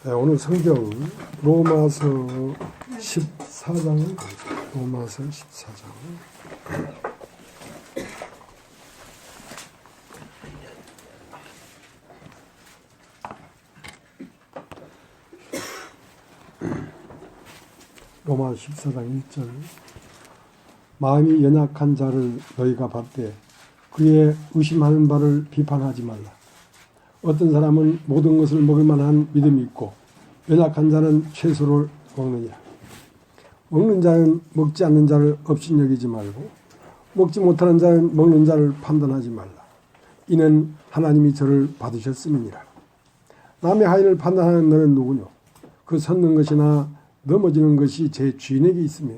네, 오늘 성경 로마서 14장, 로마서 14장. 로마 14장 1절. 마음이 연약한 자를 너희가 봤되 그의 의심하는 바를 비판하지 말라. 어떤 사람은 모든 것을 먹을 만한 믿음이 있고 연약한 자는 채소를 먹느니라. 먹는 자는 먹지 않는 자를 업신여기지 말고 먹지 못하는 자는 먹는 자를 판단하지 말라. 이는 하나님이 저를 받으셨음이니라. 남의 하인을 판단하는 너는 누구뇨? 그 섰는 것이나 넘어지는 것이 제 주인에게 있으며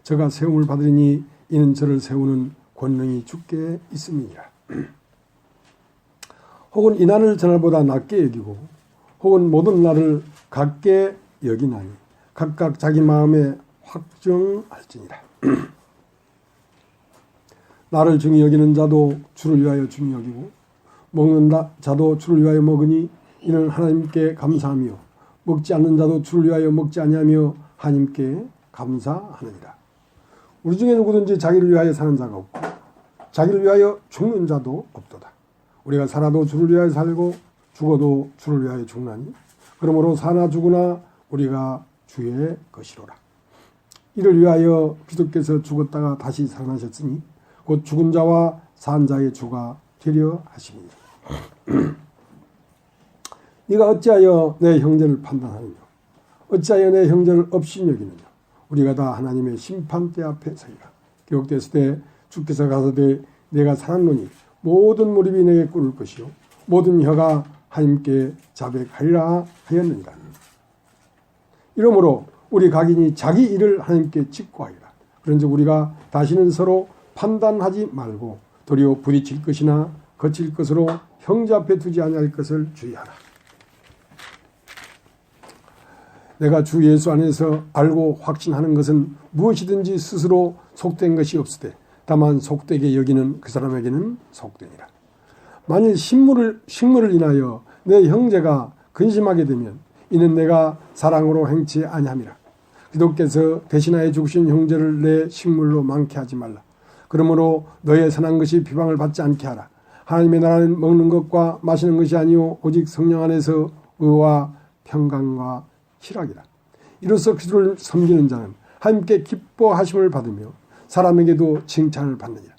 저가 세움을 받으리니 이는 저를 세우는 권능이 주께 있음이니라. 혹은 이 날을 저날보다 낮게 여기고 혹은 모든 날을 같게 여기나니 각각 자기 마음에 확정할지니라. 나를 중히 여기는 자도 주를 위하여 중히 여기고 먹는 자도 주를 위하여 먹으니 이는 하나님께 감사하며 먹지 않는 자도 주를 위하여 먹지 아니하며 하나님께 감사하느니라. 우리 중에 누구든지 자기를 위하여 사는 자가 없고 자기를 위하여 죽는 자도 없도다. 우리가 살아도 주를 위하여 살고 죽어도 주를 위하여 죽나니 그러므로 사나 죽으나 우리가 주의 것이로라. 이를 위하여 그리스도께서 죽었다가 다시 살아나셨으니 곧 죽은 자와 산 자의 주가 되려 하시니라. 네가 어찌하여 내 형제를 판단하느냐? 어찌하여 내 형제를 업신여기느냐? 우리가 다 하나님의 심판대 앞에 서리라. 기록됐을 때 주께서 가서되 내가 살았노니 모든 무릎이 내게 꿇을 것이요 모든 혀가 하나님께 자백하리라 하였느니라. 이러므로 우리 각인이 자기 일을 하나님께 직고하리라. 그런즉 우리가 다시는 서로 판단하지 말고 도리어 부딪힐 것이나 거칠 것으로 형제 앞에 두지 아니할 것을 주의하라. 내가 주 예수 안에서 알고 확신하는 것은 무엇이든지 스스로 속된 것이 없으되 다만 속되게 여기는 그 사람에게는 속되니라. 만일 식물을 인하여 내 형제가 근심하게 되면 이는 내가 사랑으로 행치 아니함이라. 기독께서 대신하여 죽으신 형제를 내 식물로 많게 하지 말라. 그러므로 너의 선한 것이 비방을 받지 않게 하라. 하나님의 나라는 먹는 것과 마시는 것이 아니요 오직 성령 안에서 의와 평강과 희락이라. 이로써 그리스도를 섬기는 자는 하나님께 기뻐하심을 받으며 사람에게도 칭찬을 받느니라.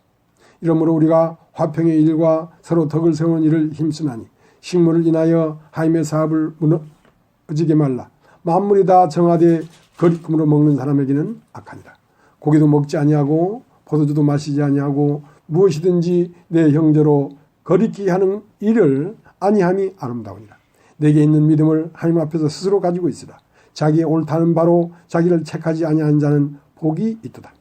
이러므로 우리가 화평의 일과 서로 덕을 세우는 일을 힘쓰나니 식물을 인하여 하나님의 사업을 무너지게 말라. 만물이 다 정하되 거리꿈으로 먹는 사람에게는 악하니라. 고기도 먹지 아니하고 포도주도 마시지 아니하고 무엇이든지 내 형제로 거리끼게 하는 일을 아니함이 아름다우니라. 내게 있는 믿음을 하나님 앞에서 스스로 가지고 있으라. 자기의 옳다는 바로 자기를 책하지 아니한 자는 복이 있도다.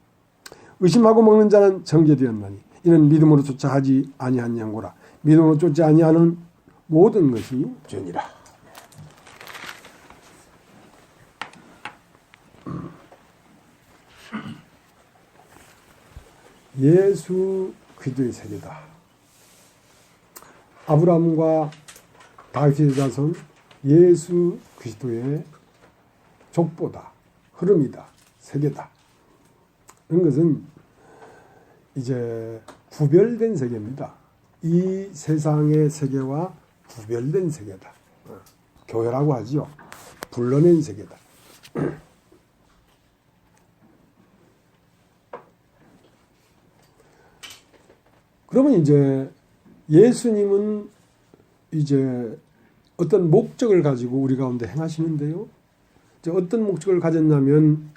의심하고 먹는 자는 정죄되었나니 이는 믿음으로 쫓아 하지 아니한 양고라. 믿음으로 쫓지 아니하는 모든 것이 죄니라. 예수 그리스도의 세계다. 아브라함과 다윗의 자손 예수 그리스도의 족보다, 흐름이다, 세계다. 이런 것은 이제 구별된 세계입니다. 이 세상의 세계와 구별된 세계다. 교회라고 하죠. 불러낸 세계다. 그러면 이제 예수님은 이제 어떤 목적을 가지고 우리 가운데 행하시는데요. 이제 어떤 목적을 가졌냐면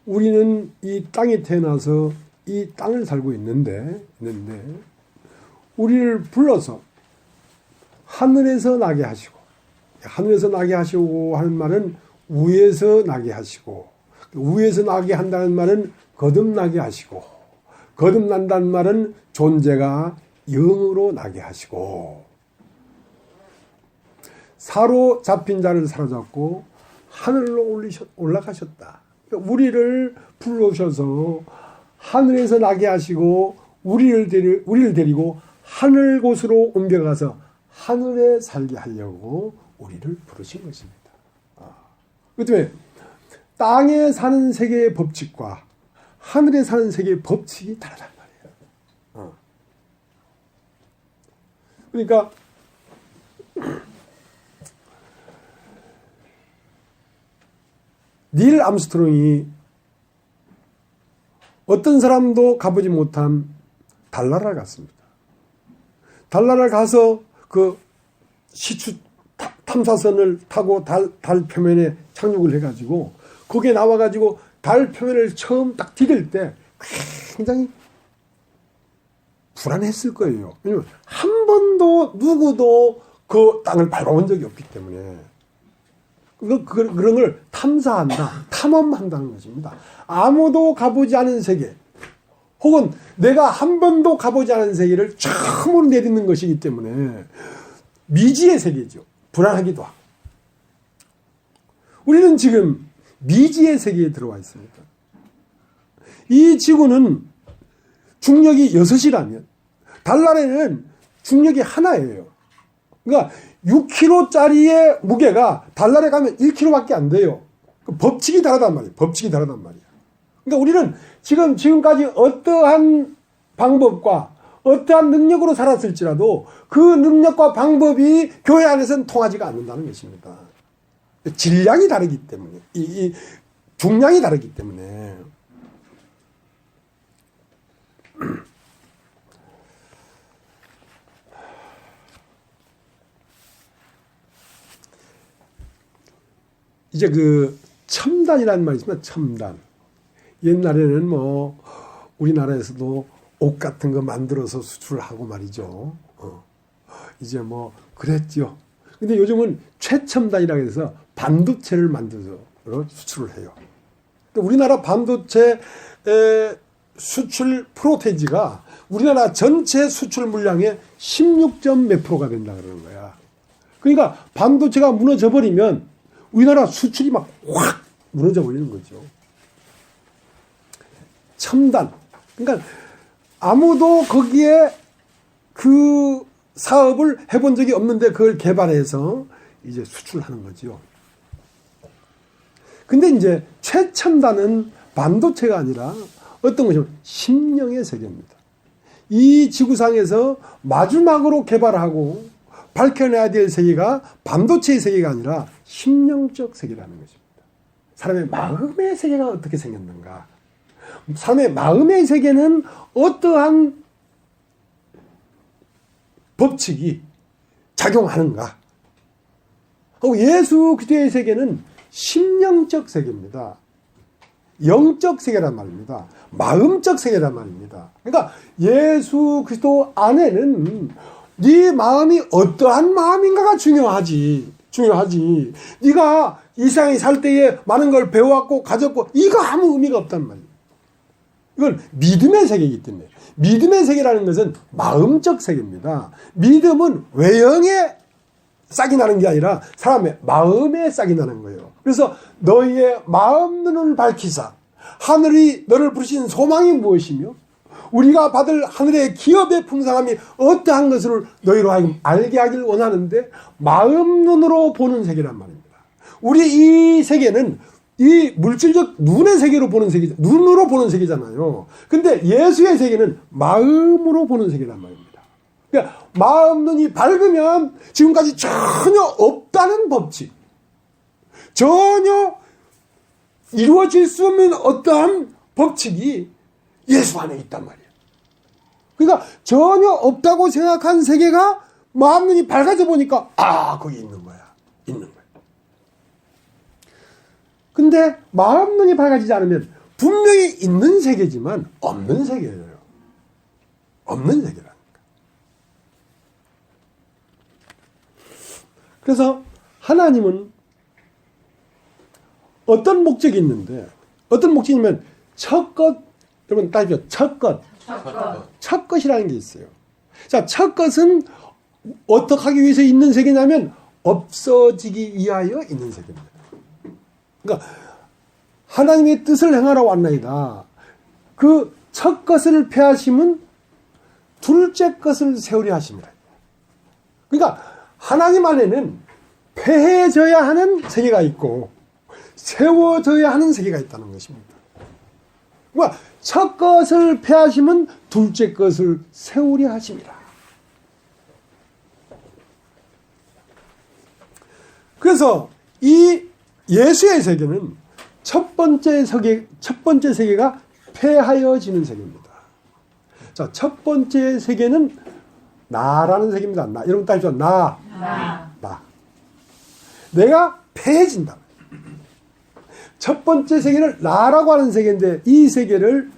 우리는 이 땅에 태어나서 이 땅을 살고 있는데 우리를 불러서 하늘에서 나게 하시고, 하늘에서 나게 하시고 하는 말은 위에서 나게 하시고, 위에서 나게 한다는 말은 거듭나게 하시고, 거듭난다는 말은 존재가 영으로 나게 하시고, 사로잡힌 자를 사로잡고 하늘로 올라가셨다. 그러니까 우리를 불러오셔서 하늘에서 나게 하시고 우리를 데리고 하늘 곳으로 옮겨가서 하늘에 살게 하려고 우리를 부르신 것입니다. 그 때문에 땅에 사는 세계의 법칙과 하늘에 사는 세계의 법칙이 다르단 말이에요. 그러니까 닐 암스트롱이 어떤 사람도 가보지 못한 달나라를 갔습니다. 달나라를 가서 그 시추 탐사선을 타고 달 표면에 착륙을 해가지고 거기에 나와가지고 달 표면을 처음 딱 디딜 때 굉장히 불안했을 거예요. 왜냐면 한 번도 누구도 그 땅을 밟아본 적이 없기 때문에 그런 걸 탐사한다, 탐험한다는 것입니다. 아무도 가보지 않은 세계 혹은 내가 한 번도 가보지 않은 세계를 처음으로 내딛는 것이기 때문에 미지의 세계죠. 불안하기도 하고. 우리는 지금 미지의 세계에 들어와 있습니다. 이 지구는 중력이 6이라면 달날에는 중력이 하나예요. 그러니까 6kg짜리의 무게가 달날에 가면 1kg밖에 안 돼요. 법칙이 다르단 말이에요. 법칙이 다르단 말이에요. 그러니까 우리는 지금까지 어떠한 방법과 어떠한 능력으로 살았을지라도 그 능력과 방법이 교회 안에서는 통하지가 않는다는 것입니다. 질량이 다르기 때문에, 이 중량이 다르기 때문에. 이제 그 첨단이라는 말이 있습니다. 첨단. 옛날에는 뭐 우리나라에서도 옷 같은 거 만들어서 수출하고 말이죠. 이제 뭐 그랬죠. 근데 요즘은 최첨단이라고 해서 반도체를 만들어서 수출을 해요. 그러니까 우리나라 반도체 수출 프로테이지가 우리나라 전체 수출 물량의 16점 몇 프로가 된다 그러는 거야. 그러니까 반도체가 무너져 버리면 우리나라 수출이 막 확 무너져 버리는 거죠. 첨단. 그러니까 아무도 거기에 그 사업을 해본 적이 없는데 그걸 개발해서 이제 수출하는 거죠. 근데 이제 최첨단은 반도체가 아니라 어떤 것이냐면 심령의 세계입니다. 이 지구상에서 마지막으로 개발하고 밝혀내야 될 세계가 반도체의 세계가 아니라 심령적 세계라는 것입니다. 사람의 마음의 세계가 어떻게 생겼는가? 사람의 마음의 세계는 어떠한 법칙이 작용하는가? 예수 그리스도의 세계는 심령적 세계입니다. 영적 세계란 말입니다. 마음적 세계란 말입니다. 그러니까 예수 그리스도 안에는 네 마음이 어떠한 마음인가가 중요하지. 네가 이 세상에 살 때에 많은 걸 배워왔고 가졌고 이거 아무 의미가 없단 말이에요. 이건 믿음의 세계이기 때문에. 믿음의 세계라는 것은 마음적 세계입니다. 믿음은 외형에 싹이 나는 게 아니라 사람의 마음에 싹이 나는 거예요. 그래서 너희의 마음 눈을 밝히사 하늘이 너를 부르신 소망이 무엇이며 우리가 받을 하늘의 기업의 풍성함이 어떠한 것을 너희로 하여금 알게 하길 원하는데 마음 눈으로 보는 세계란 말입니다. 우리 이 세계는 이 물질적 눈의 세계로 보는 세계, 눈으로 보는 세계잖아요. 근데 예수의 세계는 마음으로 보는 세계란 말입니다. 그러니까 마음 눈이 밝으면 지금까지 전혀 없다는 법칙, 전혀 이루어질 수 없는 어떠한 법칙이 예수 안에 있단 말이에요. 그러니까 전혀 없다고 생각한 세계가 마음 눈이 밝아져 보니까 거기 있는 거야. 근데 마음 눈이 밝아지지 않으면 분명히 있는 세계지만 없는 세계예요. 없는 세계라니까. 그래서 하나님은 어떤 목적이 있는데 어떤 목적이냐면 첫 것, 여러분 따집시오. 첫 것이라는 게 있어요. 자, 첫 것은 어떻게 하기 위해서 있는 세계냐면 없어지기 위하여 있는 세계입니다. 그러니까 하나님의 뜻을 행하러 왔나이다. 그 첫 것을 폐하심은 둘째 것을 세우려 하십니다. 그러니까 하나님 안에는 폐해져야 하는 세계가 있고 세워져야 하는 세계가 있다는 것입니다. 그러니까 첫 것을 폐하시면 둘째 것을 세우려 하십니다. 그래서 이 예수의 세계는 첫 번째 세계가 폐하여지는 세계입니다. 자, 첫 번째 세계는 나라는 세계입니다. 나. 여러분 따지죠. 나. 내가 폐해진다. 첫 번째 세계를 나라고 하는 세계인데 이 세계를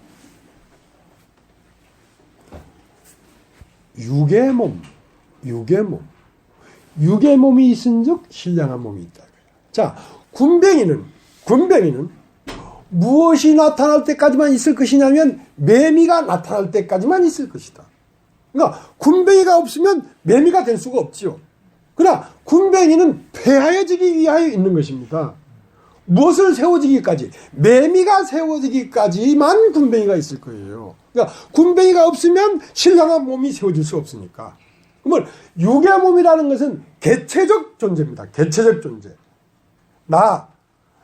육의 몸이 있은즉 신령한 몸이 있다. 자, 군뱅이는 무엇이 나타날 때까지만 있을 것이냐면 매미가 나타날 때까지만 있을 것이다. 그러니까 군뱅이가 없으면 매미가 될 수가 없지요. 그러나 군뱅이는 폐하여지기 위하여 있는 것입니다. 무엇을 세워지기까지? 매미가 세워지기까지만 군뱅이가 있을 거예요. 그러니까 군뱅이가 없으면 신령한 몸이 세워질 수 없으니까. 그러면 육의 몸이라는 것은 개체적 존재입니다. 개체적 존재. 나로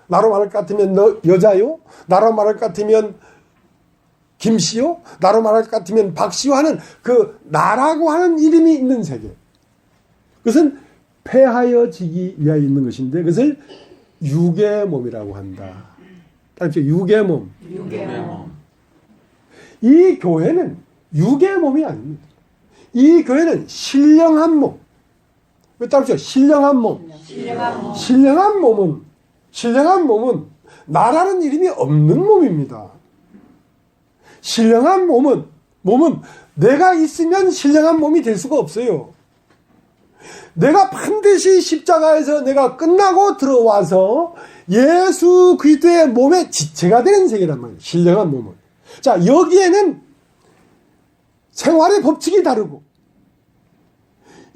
말할 것 같으면 너 여자요? 나로 말할 것 같으면 김씨요? 나로 말할 것 같으면 박씨요? 하는 그 나라고 하는 이름이 있는 세계. 그것은 폐하여지기 위하여 있는 것인데 그것을 육의 몸이라고 한다. 따라서 육의 몸. 이 교회는 육의 몸이 아닙니다. 이 교회는 신령한 몸. 왜 따라서 신령한 몸. 신령한 몸은 나라는 이름이 없는 몸입니다. 신령한 몸은 내가 있으면 신령한 몸이 될 수가 없어요. 내가 반드시 십자가에서 내가 끝나고 들어와서 예수 그리스도의 몸의 지체가 되는 세계란 말이에요. 신령한 몸은. 자, 여기에는 생활의 법칙이 다르고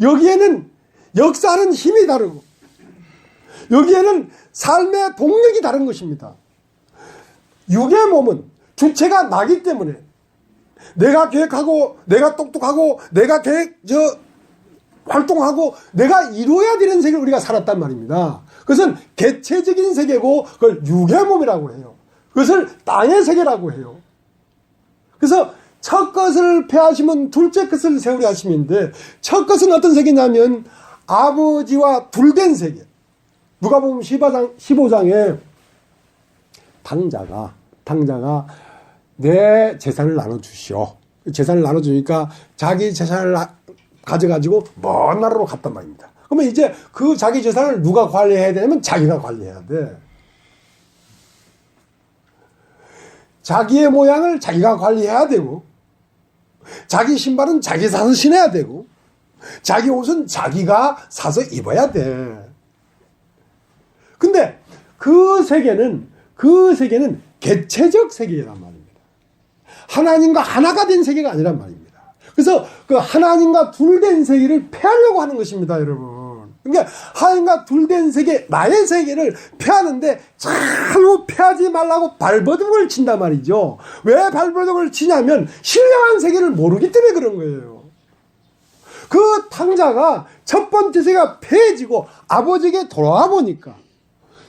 여기에는 역사하는 힘이 다르고 여기에는 삶의 동력이 다른 것입니다. 육의 몸은 주체가 나기 때문에 내가 계획하고 내가 똑똑하고 내가 활동하고 내가 이루어야 되는 세계를 우리가 살았단 말입니다. 그것은 개체적인 세계고 그걸 육의 몸이라고 해요. 그것을 땅의 세계라고 해요. 그래서 첫 것을 폐하시면 둘째 것을 세우려 하심인데 첫 것은 어떤 세계냐면 아버지와 둘된 세계. 누가복음 15장에 당자가 내 재산을 나눠주시오. 재산을 나눠주니까 자기 재산을 가져가지고 먼 나라로 갔단 말입니다. 그러면 이제 그 자기 재산을 누가 관리해야 되냐면 자기가 관리해야 돼. 자기의 모양을 자기가 관리해야 되고 자기 신발은 자기 사서 신어야 되고 자기 옷은 자기가 사서 입어야 돼. 근데 그 세계는 개체적 세계란 말입니다. 하나님과 하나가 된 세계가 아니란 말입니다. 그래서 그 하나님과 둘된 세계를 폐하려고 하는 것입니다, 여러분. 그러니까 하나님과 둘된 세계, 나의 세계를 폐하는데 잘못 폐하지 말라고 발버둥을 친단 말이죠. 왜 발버둥을 치냐면 신령한 세계를 모르기 때문에 그런 거예요. 그 탕자가 첫 번째 세계가 폐해지고 아버지에게 돌아와 보니까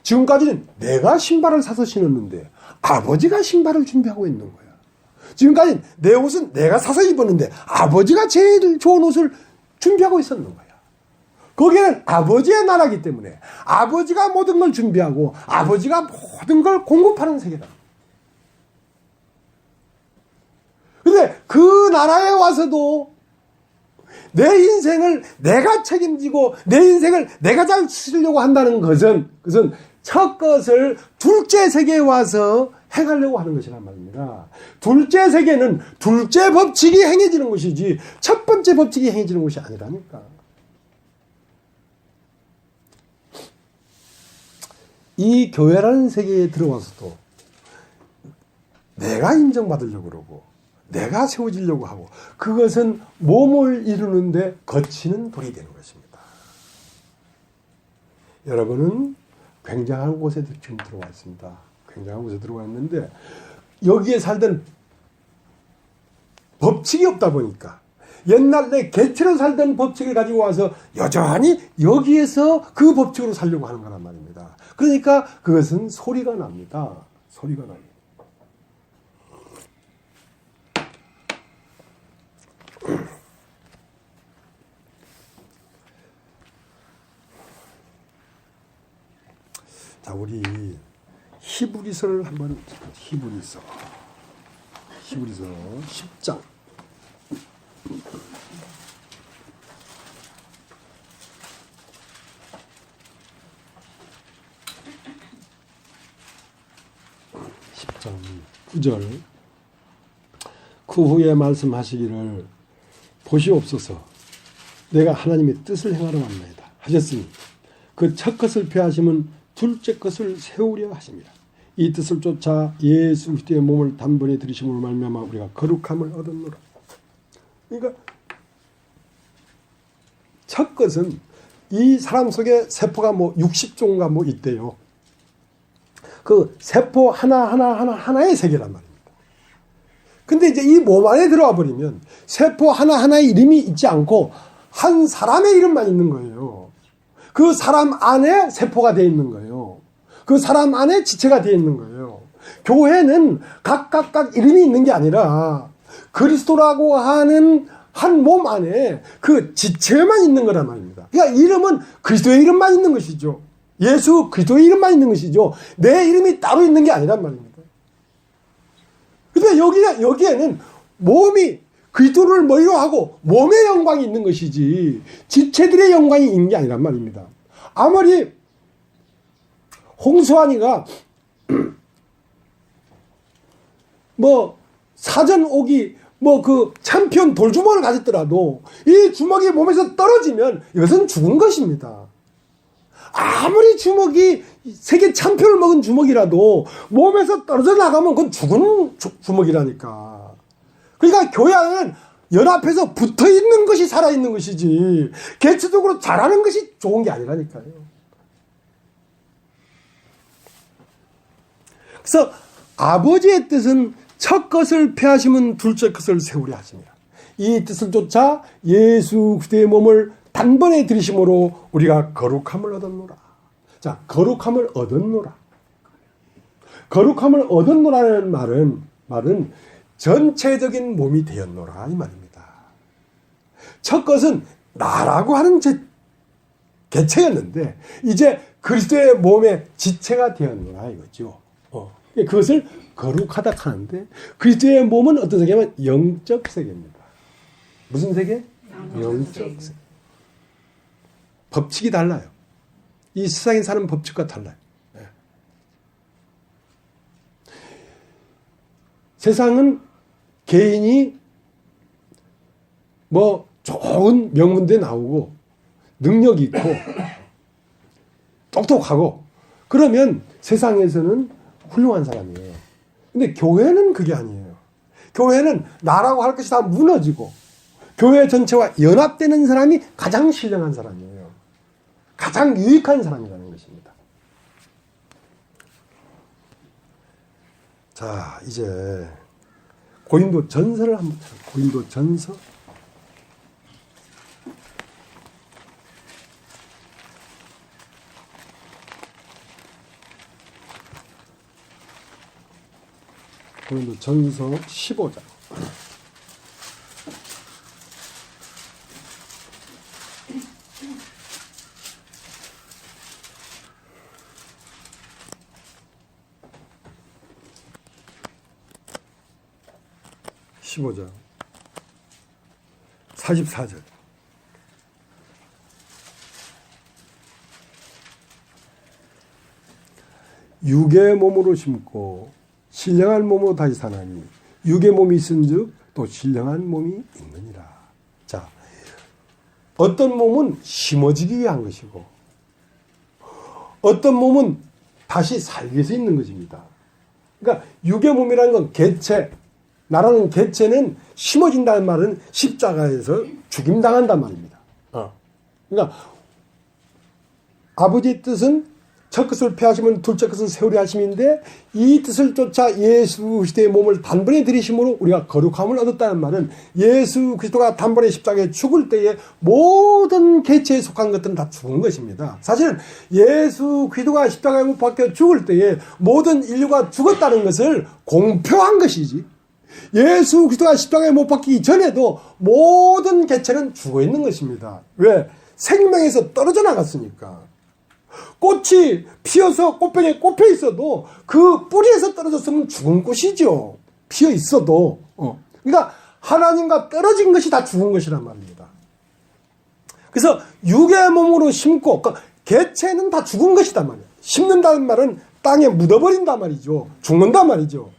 지금까지는 내가 신발을 사서 신었는데 아버지가 신발을 준비하고 있는 거야. 지금까지는 내 옷은 내가 사서 입었는데 아버지가 제일 좋은 옷을 준비하고 있었는 거야. 거기는 아버지의 나라이기 때문에 아버지가 모든 걸 준비하고 아버지가 모든 걸 공급하는 세계다. 근데 그 나라에 와서도 내 인생을 내가 책임지고 내 인생을 내가 잘 쓰려고 한다는 것은 첫 것을 둘째 세계에 와서 행하려고 하는 것이란 말입니다. 둘째 세계는 둘째 법칙이 행해지는 것이지 첫 번째 법칙이 행해지는 것이 아니라니까. 이 교회라는 세계에 들어와서도 내가 인정받으려고 그러고 내가 세워지려고 하고 그것은 몸을 이루는데 거치는 돌이 되는 것입니다. 여러분은 굉장한 곳에 지금 들어와 있습니다. 굉장한 곳에 들어와 있는데 여기에 살던 법칙이 없다 보니까 옛날 내 개체로 살던 법칙을 가지고 와서 여전히 여기에서 그 법칙으로 살려고 하는 거란 말입니다. 그러니까 그것은 소리가 납니다. 소리가 납니다. 자, 우리 히브리서를 한번 히브리서 10장. (10장) 9절. 그 후에 말씀하시기를 보시옵소서 내가 하나님의 뜻을 행하러 왔나이다 하셨으니 그 첫 것을 폐하심은 둘째 것을 세우려 하십니다. 이 뜻을 쫓아 예수 그리스도의 몸을 단번에 들이심으로 말미암아 우리가 거룩함을 얻었노라. 그러니까 첫 것은 이 사람 속에 세포가 뭐 60종가 뭐 있대요. 그 세포 하나의 세계란 말입니다. 근데 이제 이 몸 안에 들어와 버리면 세포 하나의 이름이 있지 않고 한 사람의 이름만 있는 거예요. 그 사람 안에 세포가 되어 있는 거예요. 그 사람 안에 지체가 되어 있는 거예요. 교회는 각각 이름이 있는 게 아니라 그리스도라고 하는 한 몸 안에 그 지체만 있는 거란 말입니다. 그러니까 이름은 그리스도의 이름만 있는 것이죠. 예수 그리스도의 이름만 있는 것이죠. 내 이름이 따로 있는 게 아니란 말입니다. 근데 여기에는 몸이 그리스도를 머리로 하고 몸의 영광이 있는 것이지 지체들의 영광이 있는 게 아니란 말입니다. 아무리 홍수환이가 뭐 사전 오기 뭐 그 챔피언 돌주먹을 가졌더라도 이 주먹이 몸에서 떨어지면 이것은 죽은 것입니다. 아무리 주먹이 세계 챔피언을 먹은 주먹이라도 몸에서 떨어져 나가면 그건 죽은 주먹이라니까. 그러니까 교회 안에는 연합해서 붙어 있는 것이 살아있는 것이지 개체적으로 잘하는 것이 좋은 게 아니라니까요. 그래서 아버지의 뜻은 첫 것을 폐하시면 둘째 것을 세우려 하십니다. 이 뜻을 쫓아 예수 그리스도의 몸을 단번에 들이심으로 우리가 거룩함을 얻었노라. 자, 거룩함을 얻었노라. 거룩함을 얻었노라는 말은 전체적인 몸이 되었노라 이 말입니다. 첫 것은 나라고 하는 개체였는데 이제 그리스도의 몸의 지체가 되었노라 이거죠. 그것을 거룩하다 하는데 그리스도의 몸은 어떤 세계냐면 영적 세계입니다. 무슨 세계? 영적 세계. 법칙이 달라요. 이 세상에 사는 법칙과 달라요. 네. 세상은 개인이 뭐 좋은 명문대 나오고 능력 있고 똑똑하고 그러면 세상에서는 훌륭한 사람이에요. 근데 교회는 그게 아니에요. 교회는 나라고 할 것이 다 무너지고 교회 전체와 연합되는 사람이 가장 신령한 사람이에요. 가장 유익한 사람이라는 것입니다. 자, 이제 고린도 전서를 한번 찾아볼게요. 고린도 전서. 고린도 전서 15장. (15장) 44절. 육의 몸으로 심고 신령한 몸으로 다시 사나니 육의 몸이 있은즉 또 신령한 몸이 있느니라. 자, 어떤 몸은 심어지기 위한 것이고 어떤 몸은 다시 살기 위해서 있는 것입니다. 그러니까 육의 몸이라는 건 개체, 나라는 개체는 심어진다는 말은 십자가에서 죽임당한단 말입니다. 그러니까 아버지의 뜻은 첫 것을 폐하시면 둘째 것은 세우려 하심인데 이 뜻을 쫓아 예수 그리스도의 몸을 단번에 들이심으로 우리가 거룩함을 얻었다는 말은 예수 그리스도가 단번에 십자가에 죽을 때에 모든 개체에 속한 것들은 다 죽은 것입니다. 사실은 예수 그리스도가 십자가에 못 박혀 죽을 때에 모든 인류가 죽었다는 것을 공표한 것이지, 예수 그리스도가 십자가에 못 박히기 전에도 모든 개체는 죽어 있는 것입니다. 왜? 생명에서 떨어져 나갔으니까. 꽃이 피어서 꽃병에 꼽혀 있어도 그 뿌리에서 떨어졌으면 죽은 꽃이죠. 피어 있어도. 그러니까 하나님과 떨어진 것이 다 죽은 것이란 말입니다. 그래서 육의 몸으로 심고, 그러니까 개체는 다 죽은 것이단 말이에요. 심는다는 말은 땅에 묻어버린단 말이죠. 죽는단 말이죠.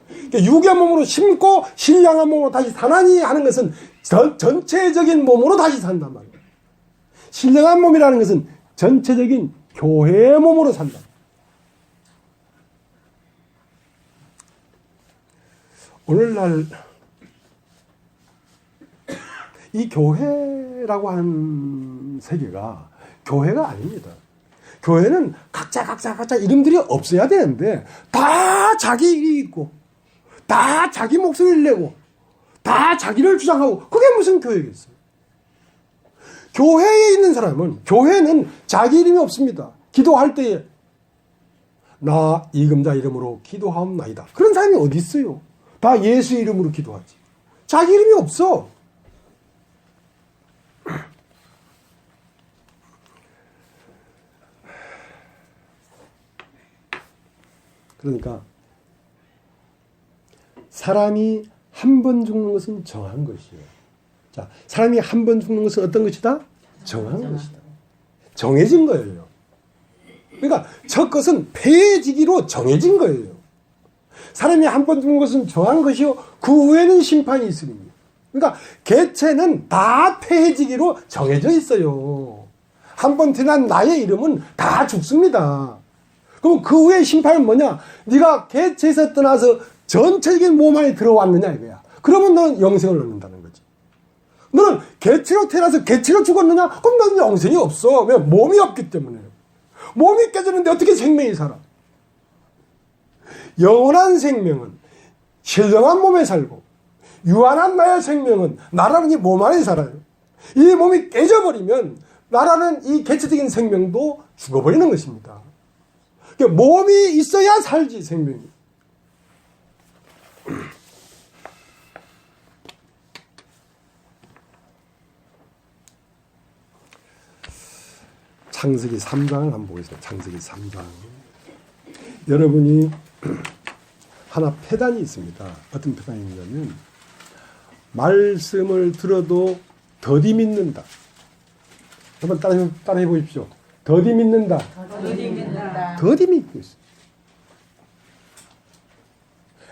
그러니까 육의 몸으로 심고 신령한 몸으로 다시 사나니 하는 것은 전체적인 몸으로 다시 산단 말이에요. 신령한 몸이라는 것은 전체적인 교회의 몸으로 산다. 오늘날 이 교회라고 하는 세계가 교회가 아닙니다. 교회는 각자 이름들이 없어야 되는데 다 자기 일이 있고 다 자기 목소리를 내고 다 자기를 주장하고, 그게 무슨 교회겠어요? 교회에 있는 사람은, 교회는 자기 이름이 없습니다. 기도할 때에 나 이금자 이름으로 기도하옵나이다. 그런 사람이 어디 있어요? 다 예수 이름으로 기도하지. 자기 이름이 없어. 그러니까 사람이 한 번 죽는 것은 정한 것이에요. 자, 사람이 한 번 죽는 것은 어떤 것이다? 정한 것이다. 정해진 거예요. 그러니까 첫 것은 폐해지기로 정해진 거예요. 사람이 한 번 죽는 것은 정한 것이요, 그 후에는 심판이 있으니. 그러니까 개체는 다 폐해지기로 정해져 있어요. 한 번 태어난 나의 이름은 다 죽습니다. 그럼 그 후에 심판은 뭐냐? 네가 개체에서 떠나서 전체적인 몸 안에 들어왔느냐 이거야. 그러면 너는 영생을 얻는다는 거지. 너는 개체로 태어나서 개체로 죽었느냐? 그럼 너는 영생이 없어. 왜? 몸이 없기 때문에. 몸이 깨졌는데 어떻게 생명이 살아? 영원한 생명은 신령한 몸에 살고, 유한한 나의 생명은 나라는 이 몸 안에 살아요. 이 몸이 깨져버리면 나라는 이 개체적인 생명도 죽어버리는 것입니다. 그러니까 몸이 있어야 살지, 생명이. 창세기 3장을 한번 보겠습니다. 창세기 3장. 여러분이 하나 폐단이 있습니다. 어떤 폐단이 있냐면, 말씀을 들어도 더디 믿는다. 한번 따라해 보십시오. 더디 믿는다. 더디 믿는다. 더디 믿고 있어.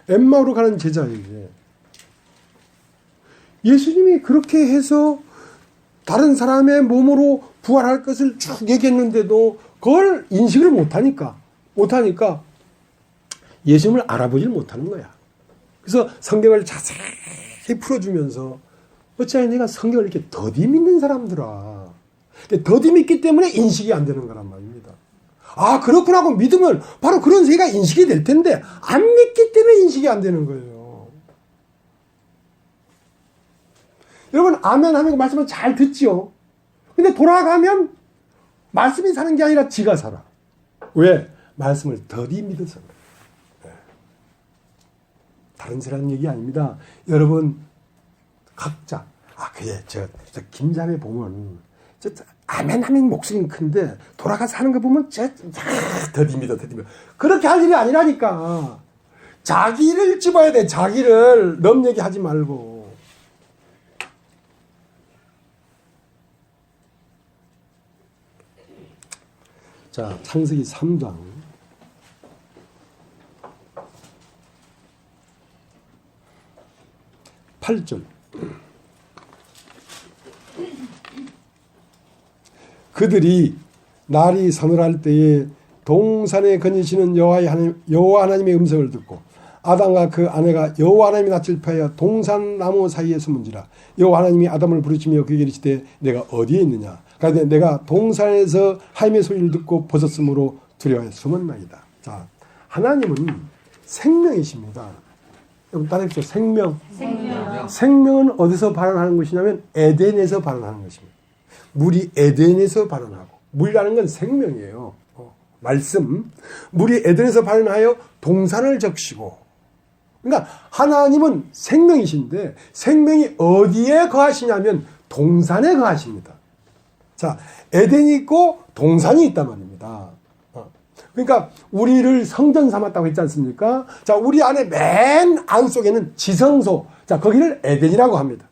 엠마오로 가는 제자에게 예수님이 그렇게 해서 다른 사람의 몸으로 부활할 것을 쭉 얘기했는데도 그걸 인식을 못하니까 예수님을 알아보질 못하는 거야. 그래서 성경을 자세히 풀어주면서, 어찌하여 내가 성경을 이렇게 더디 믿는 사람들아. 더디 믿기 때문에 인식이 안 되는 거란 말입니다. 아, 그렇구나 하고 믿으면 바로 그런 세계가 인식이 될 텐데, 안 믿기 때문에 인식이 안 되는 거예요. 여러분, 아멘 하면 말씀을 잘 듣지요. 근데 돌아가면 말씀이 사는 게 아니라 지가 살아. 왜? 말씀을 더디 믿어서. 다른 사람 얘기 아닙니다. 여러분, 각자, 그래, 저 김자매 보면, 아멘 하면 목소리는 큰데, 돌아가서 하는 거 보면, 더디 믿어. 그렇게 할 일이 아니라니까. 자기를 집어야 돼, 자기를. 남 얘기 하지 말고. 자, 창세기 3장. 8절. 그들이 날이 서늘할 때에 동산에 거니시는 여호와 하나님의 음성을 듣고 아담과 그 아내가 여호와 하나님의 낯을 피하여 동산 나무 사이에 숨은지라. 여호와 하나님이 아담을 부르시며 그에게 이르시되 내가 어디에 있느냐. 그런데 내가 동산에서 하나님의 소리를 듣고 벗었으므로 두려워 숨었나이다. 자, 하나님은 생명이십니다. 여러분 따라해보세요. 생명. 생명은 어디서 발원하는 것이냐면 에덴에서 발원하는 것입니다. 물이 에덴에서 발원하고, 물이라는 건 생명이에요. 말씀. 물이 에덴에서 발원하여 동산을 적시고, 그러니까 하나님은 생명이신데 생명이 어디에 거하시냐면 동산에 거하십니다. 자, 에덴이 있고 동산이 있단 말입니다. 그러니까 우리를 성전 삼았다고 했지 않습니까? 자, 우리 안에 맨 안속에는 지성소, 자, 거기를 에덴이라고 합니다.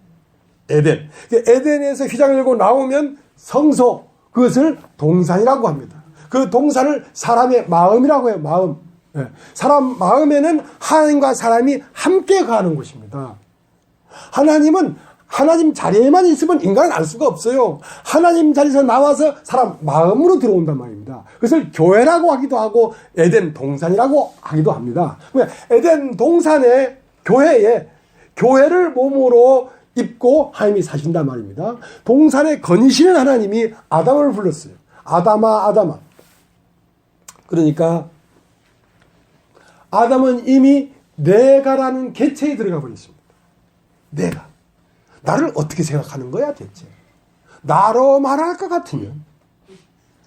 에덴. 에덴에서 휘장을 열고 나오면 성소, 그것을 동산이라고 합니다. 그 동산을 사람의 마음이라고 해요. 마음. 네. 사람 마음에는 하나님과 사람이 함께 거하는 곳입니다. 하나님은 하나님 자리에만 있으면 인간은 알 수가 없어요. 하나님 자리에서 나와서 사람 마음으로 들어온단 말입니다. 그것을 교회라고 하기도 하고 에덴 동산이라고 하기도 합니다. 에덴 동산의 교회에 교회를 몸으로 입고 하나님이 사신단 말입니다. 동산에 거니시는 하나님이 아담을 불렀어요. 아담아, 아담아. 그러니까 아담은 이미 내가라는 개체에 들어가 버렸습니다. 내가. 나를 어떻게 생각하는 거야 대체? 나로 말할 것 같으면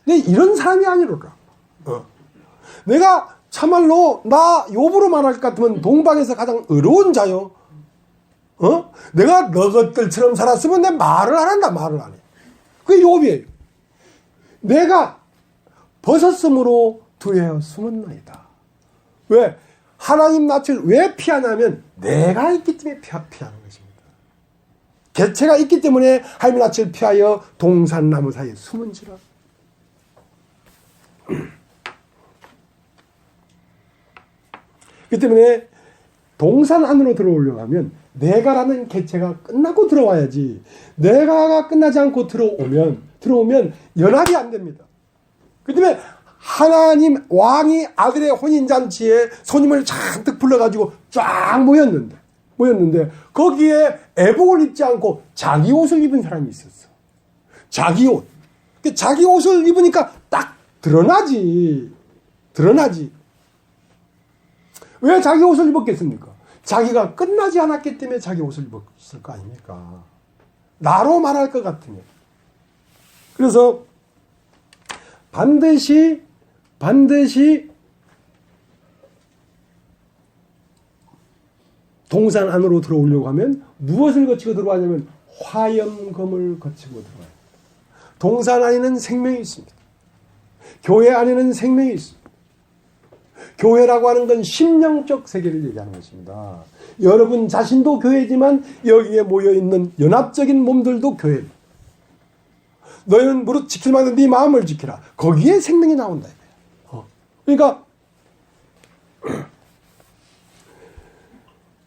내 이런 사람이 아니랄까? 내가 참말로 나 욥으로 말할 것 같으면 동방에서 가장 의로운 자요. 내가 너 것들처럼 살았으면 내 말을 안 한다. 말을 안 해. 그게 욥이에요. 내가 벗었으므로 두려워 숨었나이다. 왜? 하나님 낯을 왜 피하냐면 내가 있기 때문에 피하는 것입니다. 개체가 있기 때문에 하나님 낯을 피하여 동산나무 사이에 숨은지라. 그 때문에 동산 안으로 들어오려고 하면 내가라는 개체가 끝나고 들어와야지, 내가가 끝나지 않고 들어오면 연합이 안 됩니다. 그 때문에 하나님 왕이 아들의 혼인잔치에 손님을 잔뜩 불러가지고 쫙 모였는데 거기에 애복을 입지 않고 자기 옷을 입은 사람이 있었어. 자기 옷. 자기 옷을 입으니까 딱 드러나지. 왜 자기 옷을 입었겠습니까? 자기가 끝나지 않았기 때문에 자기 옷을 입었을 거 아닙니까? 나로 말할 것 같으면. 그래서 반드시 동산 안으로 들어오려고 하면 무엇을 거치고 들어가냐면 화염검을 거치고 들어가요. 동산 안에는 생명이 있습니다. 교회 안에는 생명이 있습니다. 교회라고 하는 건 심령적 세계를 얘기하는 것입니다. 여러분 자신도 교회지만 여기에 모여있는 연합적인 몸들도 교회입니다. 너희는 무릇 지킬 만한 네 마음을 지키라. 거기에 생명이 나온다. 그러니까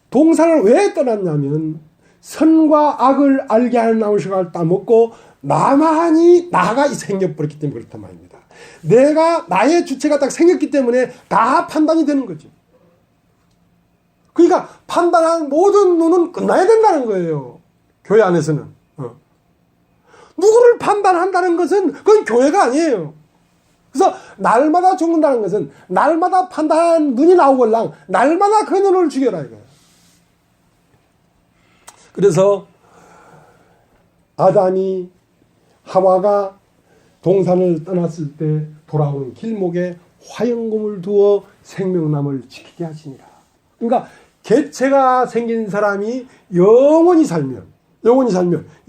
동산을 왜 떠났냐면 선과 악을 알게 하는 나무식을 따먹고 나만이 나가 생겨버렸기 때문에 그렇단 말입니다. 내가 나의 주체가 딱 생겼기 때문에 다 판단이 되는 거죠. 그러니까 판단한 모든 눈은 끝나야 된다는 거예요. 교회 안에서는. 누구를 판단한다는 것은 그건 교회가 아니에요. 그래서 날마다 죽는다는 것은 날마다 판단한 눈이 나오걸랑 날마다 그 눈을 죽여라 이거예요. 그래서 아담이 하와가 동산을 떠났을 때 돌아온 길목에 화영금을 두어 생명남을 지키게 하시니라. 그러니까 개체가 생긴 사람이 영원히 살면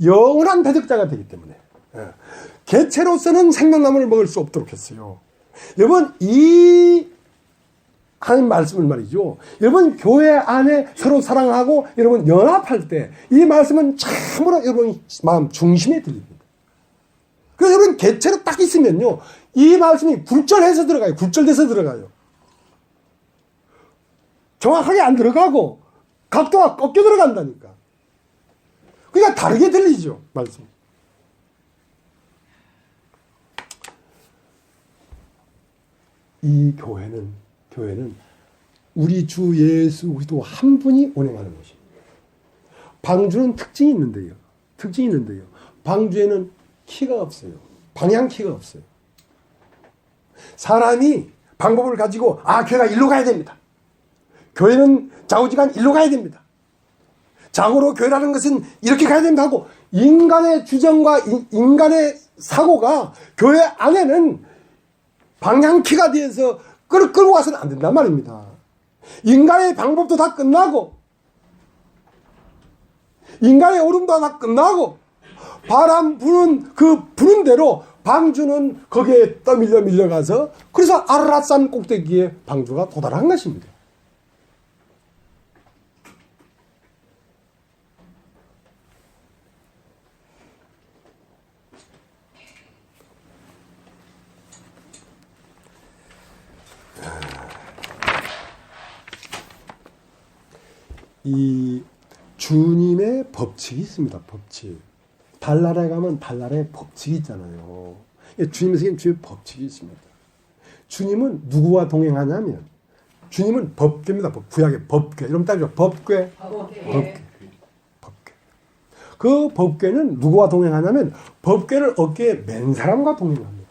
영원한 배덕자가 되기 때문에 개체로서는 생명나무를 먹을 수 없도록 했어요. 여러분 이 하나님 말씀을 말이죠. 여러분 교회 안에 서로 사랑하고 여러분 연합할 때 이 말씀은 참으로 여러분 마음 중심에 들립니다. 그래서 여러분 개체로 딱 있으면요 이 말씀이 굴절해서 들어가요. 굴절돼서 들어가요. 정확하게 안 들어가고 각도가 꺾여 들어간다니까. 그러니까 다르게 들리죠 말씀. 이 교회는 우리 주 예수 그리스도 한 분이 운행하는 것입니다. 방주는 특징이 있는데요. 방주에는 키가 없어요. 방향키가 없어요. 사람이 방법을 가지고 교회가 일로 가야 됩니다. 교회는 좌우지간 일로 가야 됩니다. 자고로 교회라는 것은 이렇게 가야 된다 하고 인간의 주장과 인간의 사고가 교회 안에는 방향키가 되어서 끌고 와서는 안 된단 말입니다. 인간의 방법도 다 끝나고 인간의 오름도 다 끝나고 바람 부는 그 부는 대로 방주는 거기에 떠밀려 밀려가서 그래서 아라랏산 꼭대기에 방주가 도달한 것입니다. 이 주님의 법칙이 있습니다. 법칙. 달나라에 가면 달나라의 법칙이 있잖아요. 주님의 법칙이 있습니다. 주님은 누구와 동행하냐면 주님은 법궤입니다. 구약의 법궤. 이러면 따지죠. 법궤. 그 법궤는 누구와 동행하냐면 법궤를 어깨에 맨 사람과 동행합니다.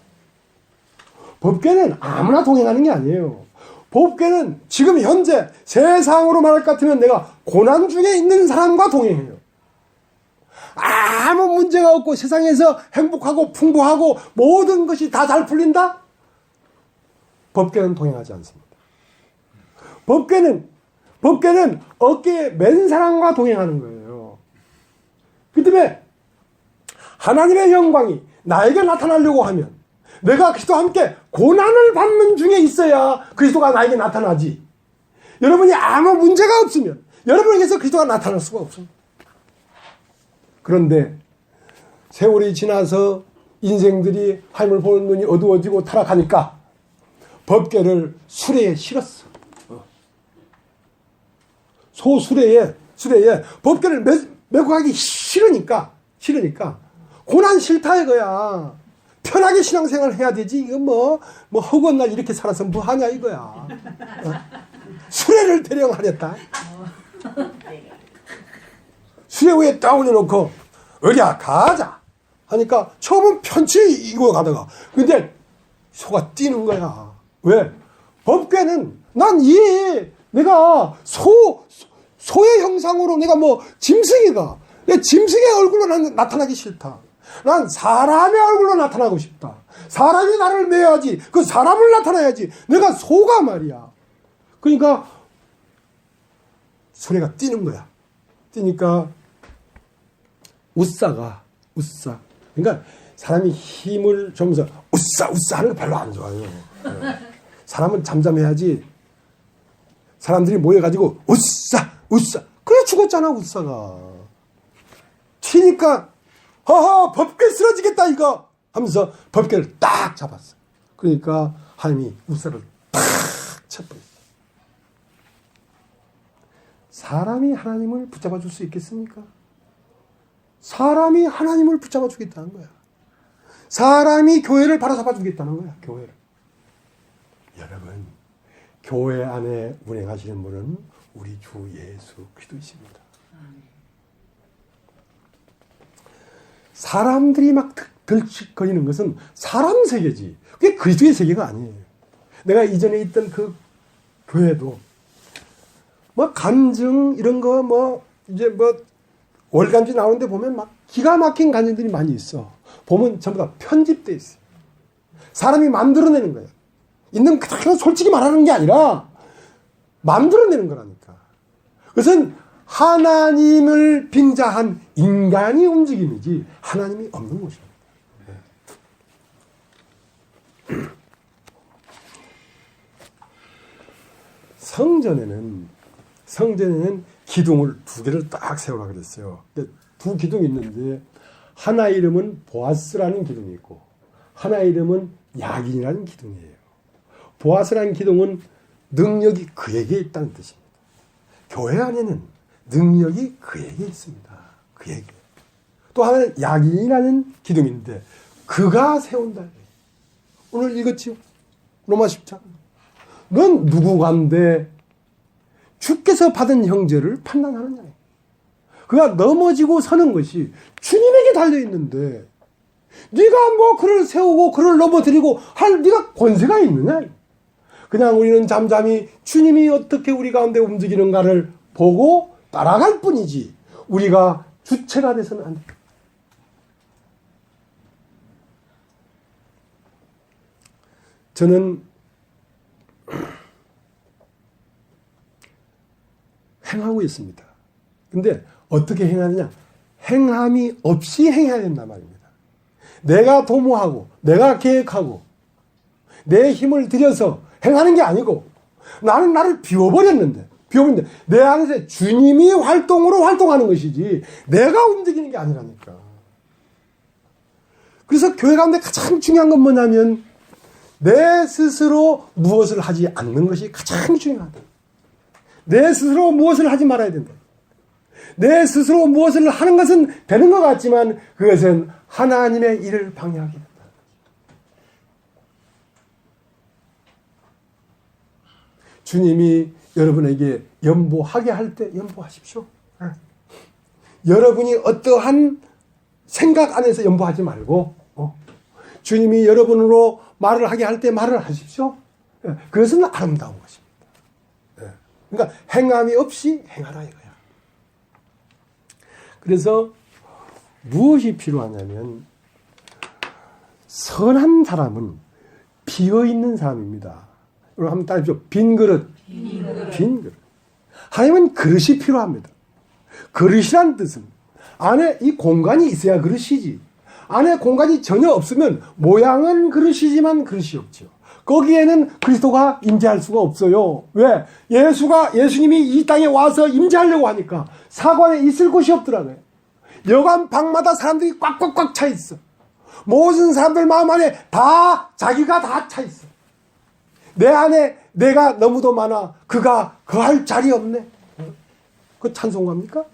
법궤는 아무나 동행하는 게 아니에요. 법궤는 지금 현재 세상으로 말할 것 같으면 내가 고난 중에 있는 사람과 동행해요. 아무 문제가 없고 세상에서 행복하고 풍부하고 모든 것이 다 잘 풀린다? 법궤는 동행하지 않습니다. 법궤는 어깨에 맨 사람과 동행하는 거예요. 그 때문에 하나님의 영광이 나에게 나타나려고 하면 내가 그리스도와 함께 고난을 받는 중에 있어야 그리스도가 나에게 나타나지. 여러분이 아무 문제가 없으면 여러분에게서 그리스도가 나타날 수가 없습니다. 그런데 세월이 지나서 인생들이 하나님을 보는 눈이 어두워지고 타락하니까 법궤를 수레에 실었어. 소수레에 법궤를 메고 가기 싫으니까 고난 싫다 이거야. 편하게 신앙생활 해야 되지. 이거 뭐 허구한 날 이렇게 살아서 뭐 하냐 이거야. 수레를 대령하렸다. 수레 위에 딱 올려놓고 어디야 가자 하니까 처음은 편치 이고 가다가 근데 소가 뛰는 거야. 왜? 법궤는 난 내가 소의 형상으로 내가 짐승이가 내 짐승의 얼굴로 나타나기 싫다. 난 사람의 얼굴로 나타나고 싶다. 사람이 나를 매야지. 그 사람을 나타나야지. 내가 소가 말이야. 그러니까 수레가 뛰는 거야. 뛰니까 우싸. 그러니까 사람이 힘을 주면서 우싸 하는 거 별로 안 좋아요. 사람은 잠잠해야지. 사람들이 모여가지고 우싸. 그래 죽었잖아 우싸가. 튀니까 허허 법궤 쓰러지겠다 이거 하면서 법궤를 딱 잡았어. 그러니까 하나님이 우싸를 탁 쳐버렸어. 사람이 하나님을 붙잡아 줄 수 있겠습니까? 사람이 하나님을 붙잡아 주겠다는 거야. 사람이 교회를 바로 잡아 주겠다는 거야. 교회를. 여러분, 교회 안에 운행하시는 분은 우리 주 예수 그리스도이십니다. 사람들이 막 들썩거리는 것은 사람 세계지. 그게 그리스도의 세계가 아니에요. 내가 이전에 있던 그 교회도 간증 이런 거 이제 월간지 나오는데 보면 막 기가 막힌 간증들이 많이 있어. 보면 전부 다 편집돼 있어요. 사람이 만들어내는 거예요. 있는 그대로 솔직히 말하는 게 아니라 만들어내는 거라니까. 그것은 하나님을 빙자한 인간이 움직임이지 하나님이 없는 것입니다. 성전에는 기둥을 2개를 딱 세우라 그랬어요. 두 기둥이 있는데 하나 이름은 보아스라는 기둥이 있고 하나 이름은 야긴이라는 기둥이에요. 보아스라는 기둥은 능력이 그에게 있다는 뜻입니다. 교회 안에는 능력이 그에게 있습니다. 그에게. 또 하나는 야긴이라는 기둥인데 그가 세운다. 오늘 읽었죠? 로마 10장. 넌 누구간데 주께서 받은 형제를 판단하느냐. 그가 넘어지고 서는 것이 주님에게 달려있는데 네가 뭐 그를 세우고 그를 넘어뜨리고 할 네가 권세가 있느냐? 그냥 우리는 잠잠히 주님이 어떻게 우리 가운데 움직이는가를 보고 따라갈 뿐이지 우리가 주체가 돼서는 안 돼. 저는 행하고 있습니다. 근데 어떻게 행하느냐? 행함이 없이 행해야 된단 말입니다. 내가 도모하고 내가 계획하고 내 힘을 들여서 행하는 게 아니고 나는 나를 비워버렸는데 내 안에서 주님이 활동으로 활동하는 것이지 내가 움직이는 게 아니라니까. 그래서 교회 가운데 가장 중요한 건 뭐냐면 내 스스로 무엇을 하지 않는 것이 가장 중요하다. 내 스스로 무엇을 하지 말아야 된다. 내 스스로 무엇을 하는 것은 되는 것 같지만 그것은 하나님의 일을 방해하게 된다. 주님이 여러분에게 연보하게 할 때 연보하십시오. 여러분이 어떠한 생각 안에서 연보하지 말고 주님이 여러분으로 말을 하게 할 때 말을 하십시오. 그것은 아름다운 것입니다. 그러니까 행함이 없이 행하라 이거야. 그래서 무엇이 필요하냐면 선한 사람은 비어있는 사람입니다. 여러분 한번 따라해보십시오. 빈 그릇. 빈 그릇. 하나님은 그릇이 필요합니다. 그릇이란 뜻은 안에 이 공간이 있어야 그릇이지. 안에 공간이 전혀 없으면 모양은 그릇이지만 그릇이 없죠. 거기에는 그리스도가 임재할 수가 없어요. 왜? 예수님이 이 땅에 와서 임재하려고 하니까 사관에 있을 곳이 없더라고요. 여관 방마다 사람들이 꽉꽉꽉 차 있어. 모든 사람들 마음 안에 다 자기가 다 차 있어. 내 안에 내가 너무도 많아. 그가 거할 자리 없네. 그 찬송가입니까?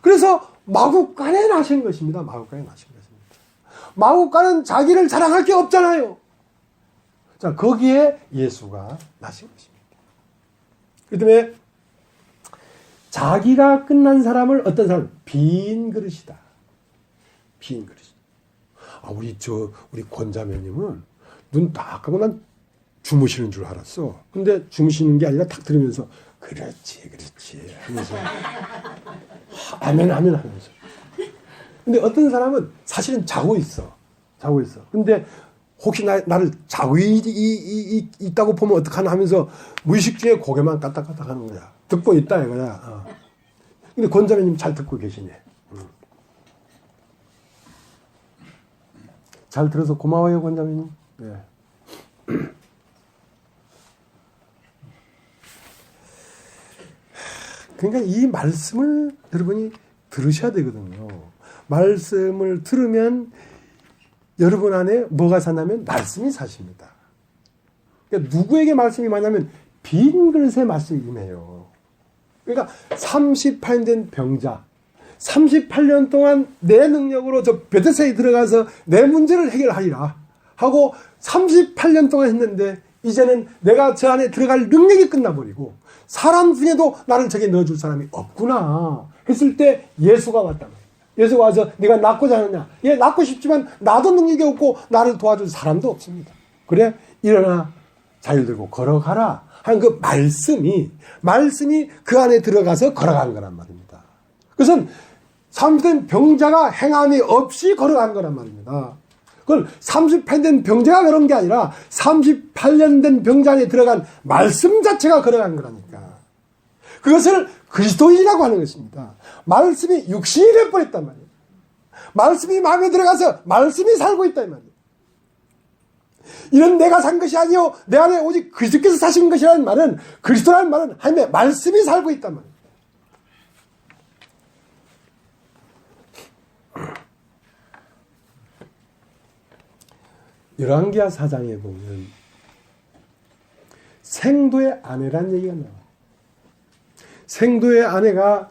그래서 마구간에 나신 것입니다. 마구간에 나신 것입니다. 마구간은 자기를 자랑할 게 없잖아요. 자, 거기에 예수가 나신 것입니다. 그 다음에 자기가 끝난 사람을 어떤 사람? 빈 그릇이다. 빈 그릇이다. 우리 권자매님은 눈 딱 감고 난 주무시는 줄 알았어. 근데 주무시는 게 아니라 탁 들으면서 그렇지 하면서 아멘 하면서. 근데 어떤 사람은 사실은 자고 있어. 근데 혹시 나를 자고 있다고 보면 어떡하나 하면서 무의식 중에 고개만 까딱까딱 하는 거야. 듣고 있다 이거야. 근데 권자매님 잘 듣고 계시네. 잘 들어서 고마워요, 권자매님. 네. 그러니까 이 말씀을 여러분이 들으셔야 되거든요. 말씀을 들으면 여러분 안에 뭐가 사냐면 말씀이 사십니다. 그러니까 누구에게 말씀이 많냐면 빈 그릇에 말씀이 임해요. 그러니까 38년 된 병자, 38년 동안 내 능력으로 저 베데스다에 들어가서 내 문제를 해결하리라 하고 38년 동안 했는데 이제는 내가 저 안에 들어갈 능력이 끝나버리고 사람 중에도 나를 저기 넣어줄 사람이 없구나 했을 때 예수가 왔단 말이야. 예수가 와서 네가 낫고자 하느냐? 예, 낫고 싶지만 나도 능력이 없고 나를 도와줄 사람도 없습니다. 그래, 일어나 자유 들고 걸어가라 하는 그 말씀이 그 안에 들어가서 걸어간 거란 말입니다. 그것은 30된 병자가 행함이 없이 걸어간 거란 말입니다. 그걸 38년 된 병자가 걸은 게 아니라 38년 된 병자 안에 들어간 말씀 자체가 걸어간 거라니까. 그것을 그리스도인이라고 하는 것입니다. 말씀이 육신이 되어버렸단 말이에요. 말씀이 마음에 들어가서 말씀이 살고 있다 이 말이에요. 이런 내가 산 것이 아니요 내 안에 오직 그리스도께서 사신 것이라는 말은, 그리스도라는 말은 하나님의 말씀이 살고 있단 말이에요. 열왕기하 4장에 보면 생도의 아내란 얘기가 나와요. 생도의 아내가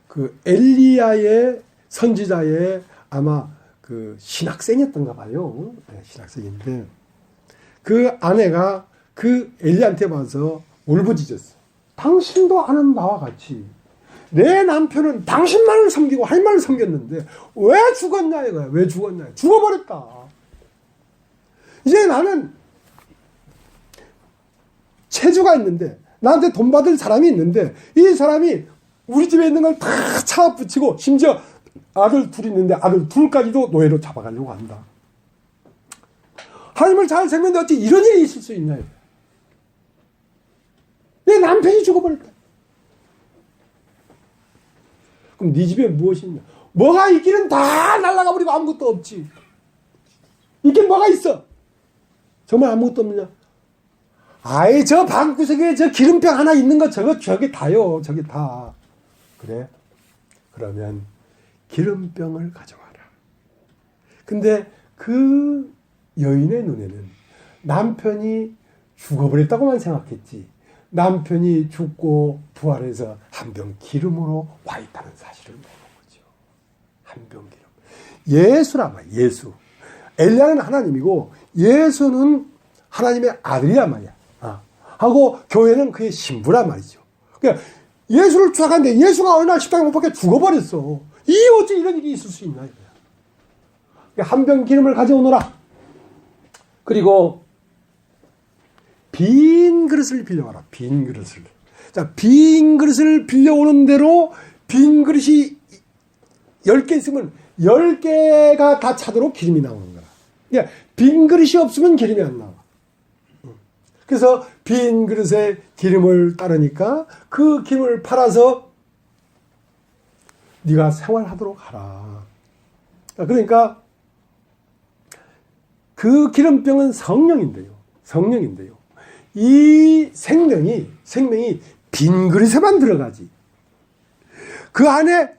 그 엘리야의 선지자의 아마 그 신학생이었던가 봐요. 네, 신학생인데 그 아내가 그 엘리야한테 와서 울부짖었어. 당신도 아는 바와 같이 내 남편은 당신만을 섬기고 하나님만을 섬겼는데 왜 죽었냐 이거야. 왜 죽었냐. 죽어버렸다. 이제 나는 체주가 있는데 나한테 돈 받을 사람이 있는데 이 사람이 우리 집에 있는 걸 다 차 붙이고 심지어 아들 둘이 있는데 아들 둘까지도 노예로 잡아가려고 한다. 하나님을 잘 생겼는데 어찌 이런 일이 있을 수 있냐. 내 남편이 죽어버렸다. 그럼 네 집에 무엇이 있냐. 뭐가 있기는 다 날아가 버리고 아무것도 없지. 있긴 뭐가 있어. 정말 아무것도 없느냐. 아이 저 방구석에 저 기름병 하나 있는 거 저게 다요. 저게 다. 그래? 그러면 기름병을 가져와라. 근데 그 여인의 눈에는 남편이 죽어버렸다고만 생각했지. 남편이 죽고 부활해서 한 병 기름으로 와 있다는 사실을 모르는 거죠. 한 병 기름. 예수란 말이야. 예수. 엘리야는 하나님이고 예수는 하나님의 아들이란 말이야. 하고 교회는 그의 신부란 말이죠. 그러니까 예수를 추악하는데 예수가 어느 날 십자가에 못 박혀 죽어버렸어. 이 어째 이런 일이 있을 수 있나 이거야. 한 병 기름을 가져오너라. 그리고 빈 그릇을 빌려와라. 빈 그릇을. 자, 빈 그릇을 빌려오는 대로 빈 그릇이 10개 있으면 10개가 다 차도록 기름이 나오는 거야. 그러니까 빈 그릇이 없으면 기름이 안 나와. 그래서 빈 그릇에 기름을 따르니까 그 기름을 팔아서 네가 생활하도록 하라. 그러니까 그 기름병은 성령인데요. 성령인데요. 이 생명이 빈 그릇에만 들어가지. 그 안에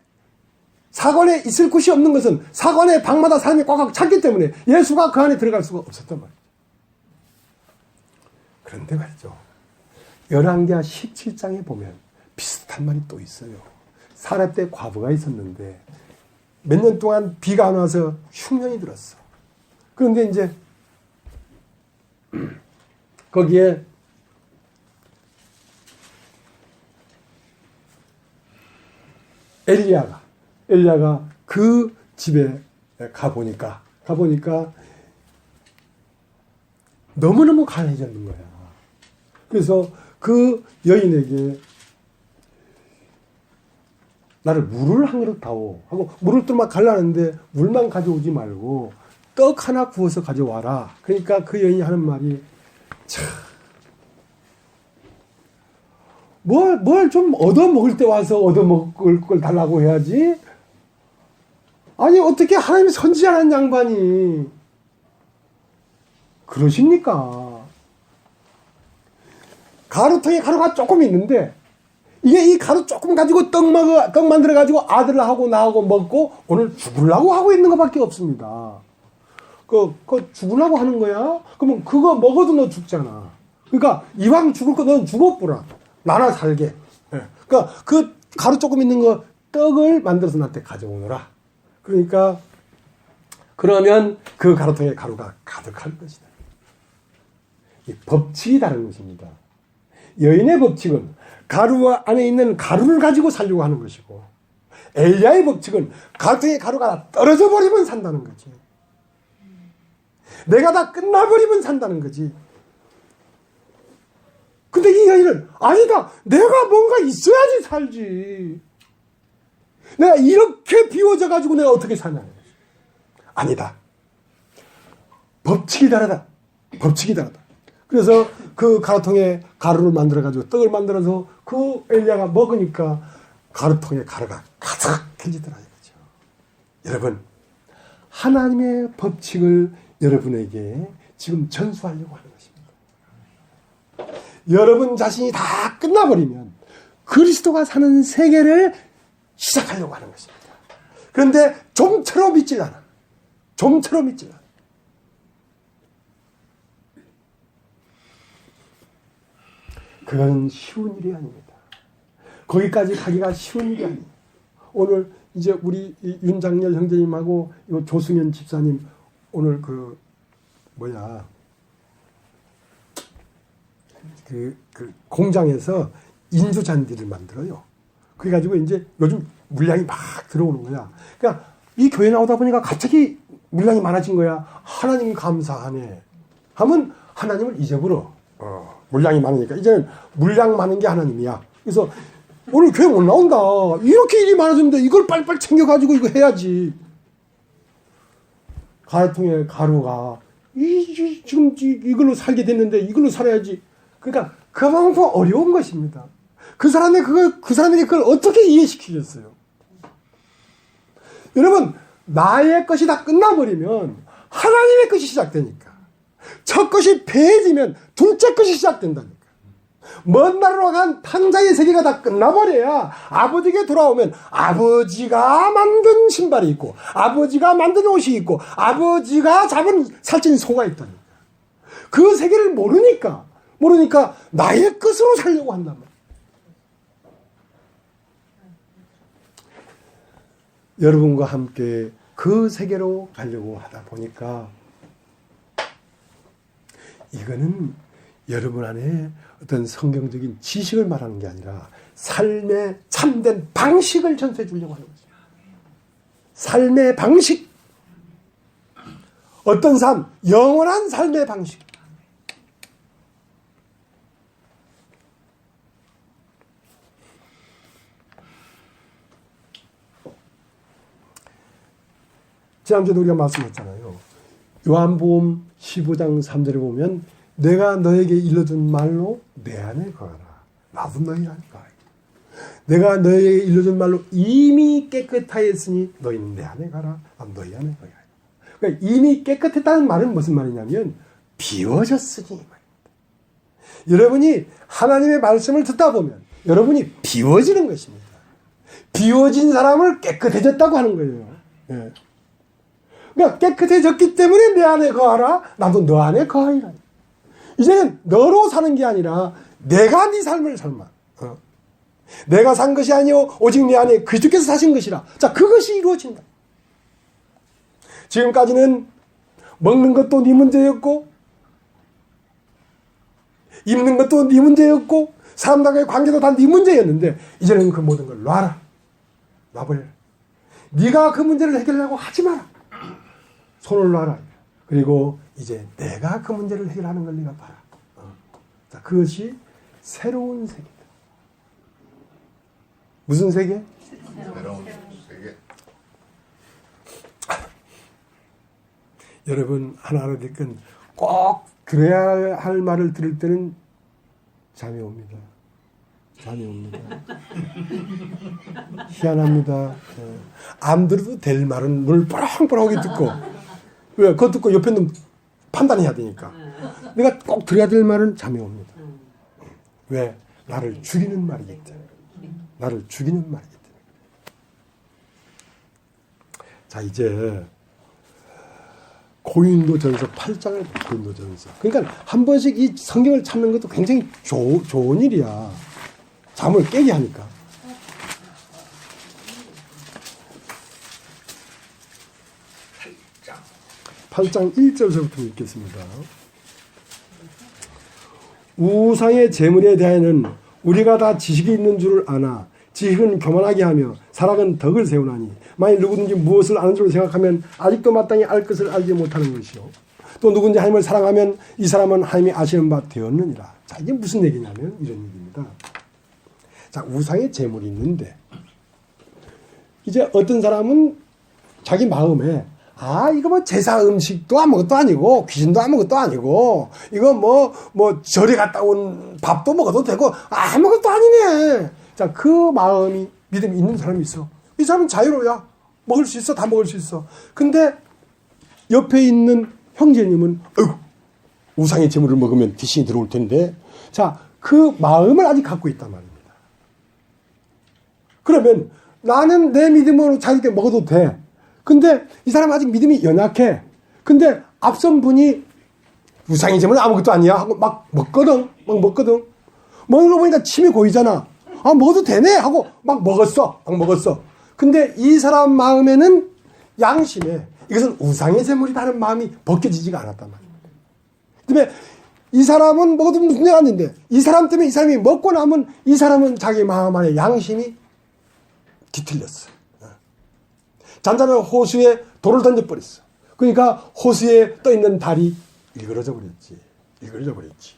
사관에 있을 곳이 없는 것은 사관의 방마다 사람이 꽉꽉 찼기 때문에 예수가 그 안에 들어갈 수가 없었단 말이에요. 그런데 말이죠. 열왕기하 17장에 보면 비슷한 말이 또 있어요. 사렙 과부가 있었는데 몇 년 동안 비가 안 와서 흉년이 들었어. 그런데 이제 거기에 엘리야가 그 집에 가보니까 너무너무 가난해졌는 거야. 그래서 그 여인에게 나를 물을 한 그릇 다오 하고 물을 또 막 갈라는데 물만 가져오지 말고 떡 하나 구워서 가져와라. 그러니까 그 여인이 하는 말이 참 뭘 좀 얻어먹을 때 와서 얻어먹을 걸 달라고 해야지. 아니 어떻게 하나님이 선지자라는 양반이 그러십니까? 가루통에 가루가 조금 있는데 이게 이 가루 조금 가지고 떡 만들어 가지고 아들하고 나하고 먹고 오늘 죽으려고 하고 있는 것밖에 없습니다. 그 죽으려고 하는 거야? 그러면 그거 먹어도 너 죽잖아. 그러니까 이왕 죽을 거 넌 죽어보라. 나나 살게. 그러니까 그 가루 조금 있는 거 떡을 만들어서 나한테 가져오너라. 그러니까 그러면 그 가루통에 가루가 가득할 것이다. 이 법칙이 다른 것입니다. 여인의 법칙은 가루 안에 있는 가루를 가지고 살려고 하는 것이고 엘리야의 법칙은 가루통에 가루가 떨어져 버리면 산다는 거지. 내가 다 끝나버리면 산다는 거지. 근데 이 여인은 아니다. 내가 뭔가 있어야지 살지. 내가 이렇게 비워져 가지고 내가 어떻게 사냐. 아니다. 법칙이 다르다. 법칙이 다르다. 그래서 그 가루통에 가루를 만들어 가지고 떡을 만들어서 그 엘리야가 먹으니까 가루통에 가루가 가득해지더라 이거죠. 여러분, 하나님의 법칙을 여러분에게 지금 전수하려고 하는 것입니다. 여러분 자신이 다 끝나버리면 그리스도가 사는 세계를 시작하려고 하는 것입니다. 그런데 좀처럼 믿질 않아. 좀처럼 믿질 않아. 그건 쉬운 일이 아닙니다. 거기까지 가기가 쉬운 일이 아니에요. 오늘 이제 우리 윤장렬 형제님하고 조승현 집사님 오늘 그 공장에서 인조 잔디를 만들어요. 그래가지고 이제 요즘 물량이 막 들어오는 거야. 그러니까 이 교회 나오다 보니까 갑자기 물량이 많아진 거야. 하나님 감사하네. 하면 하나님을 잊어버려. 물량이 많으니까. 이제는 물량 많은 게 하나님이야. 그래서 오늘 교회 못 나온다. 이렇게 일이 많아졌는데 이걸 빨리빨리 챙겨가지고 이거 해야지. 가루통에 가루가 지금 이걸로 살게 됐는데 이걸로 살아야지. 그러니까 그만큼 어려운 것입니다. 그 사람에게 그걸 어떻게 이해시키겠어요? 여러분, 나의 것이 다 끝나버리면 하나님의 것이 시작되니까. 첫 것이 패해지면 둘째 것이 시작된다니까. 먼 나라로 간 탕자의 세계가 다 끝나버려야 아버지에게 돌아오면 아버지가 만든 신발이 있고 아버지가 만든 옷이 있고 아버지가 잡은 살찐 소가 있다니까. 그 세계를 모르니까 나의 것으로 살려고 한단 말이야. 여러분과 함께 그 세계로 가려고 하다 보니까 이거는 여러분 안에 어떤 성경적인 지식을 말하는 게 아니라 삶의 참된 방식을 전수해 주려고 하는 거죠. 삶의 방식. 어떤 삶? 영원한 삶의 방식. 지난주에 우리가 말씀했잖아요. 요한복음 15장 3절에 보면 내가 너에게 일러준 말로 내 안에 거하라. 나도 너희 안에 거하라. 내가 너에게 일러준 말로 이미 깨끗하였으니 너희는 내 안에 가라. 나도 너희 안에 거하라. 그러니까 이미 깨끗했다는 말은 무슨 말이냐면 비워졌으니 말입니다. 여러분이 하나님의 말씀을 듣다 보면 여러분이 비워지는 것입니다. 비워진 사람을 깨끗해졌다고 하는 거예요. 네. 그러니까 깨끗해졌기 때문에 내 안에 거하라. 나도 너 안에 거하리라. 이제는 너로 사는 게 아니라 내가 네 삶을 살마. 내가 산 것이 아니오 오직 내 안에 그리스도께서 사신 것이라. 자, 그것이 이루어진다. 지금까지는 먹는 것도 네 문제였고 입는 것도 네 문제였고 사람들과의 관계도 다 네 문제였는데 이제는 그 모든 걸 놔라. 놔버려. 네가 그 문제를 해결하려고 하지 마라. 손을 놔라. 그리고 이제 내가 그 문제를 해결하는 걸 네가 봐라. 자, 그것이 새로운 세계다. 무슨 세계? 새로운 세계. 여러분 하나 알아둘 건 꼭 들어야 할 말을 들을 때는 잠이 옵니다. 잠이 옵니다. 희한합니다. 안 들어도 될 말은 눈을 뽀랑뽀랑하게 듣고 왜? 그거 듣고 옆에 있는 판단해야 되니까. 내가 꼭 들어야 될 말은 잠이 옵니다. 왜? 나를 죽이는 말이기 때문에. 나를 죽이는 말이기 때문에. 자, 이제 고린도전서 8장을 고린도전서. 그러니까 한 번씩 이 성경을 찾는 것도 굉장히 좋은 일이야. 잠을 깨게 하니까. 8장 1절서부터 읽겠습니다. 우상의 재물에 대하여는 우리가 다 지식이 있는 줄을 아나 지식은 교만하게 하며 사랑은 덕을 세우나니 만일 누구든지 무엇을 아는 줄 생각하면 아직도 마땅히 알 것을 알지 못하는 것이요 또 누구든지 하나님을 사랑하면 이 사람은 하나님이 아시는 바 되었느니라. 자, 이게 무슨 얘기냐면 이런 얘기입니다. 자, 우상의 재물이 있는데 이제 어떤 사람은 자기 마음에 이거 뭐 제사 음식도 아무것도 아니고 귀신도 아무것도 아니고 이거 뭐 절에 갔다 온 밥도 먹어도 되고 아무것도 아니네. 자, 그 마음이 믿음이 있는 사람이 있어. 이 사람은 자유로워야 먹을 수 있어. 다 먹을 수 있어. 근데 옆에 있는 형제님은 우상의 재물을 먹으면 귀신이 들어올 텐데 자, 그 마음을 아직 갖고 있단 말입니다. 그러면 나는 내 믿음으로 자유롭게 먹어도 돼. 근데 이 사람 아직 믿음이 연약해. 근데 앞선 분이 우상의 재물은 아무것도 아니야 하고 막 먹거든. 먹는 거 보니까 침이 고이잖아. 먹어도 되네 하고 막 먹었어. 근데 이 사람 마음에는 양심에 이것은 우상의 재물이라는 마음이 벗겨지지가 않았단 말이야. 그다음에 이 사람은 먹어도 문제가 안 되는데 이 사람 때문에 이 사람이 먹고 나면 이 사람은 자기 마음 안에 양심이 뒤틀렸어. 잔잔한 호수에 돌을 던져버렸어. 그러니까 호수에 떠있는 달이 일그러져 버렸지. 일그러져 버렸지.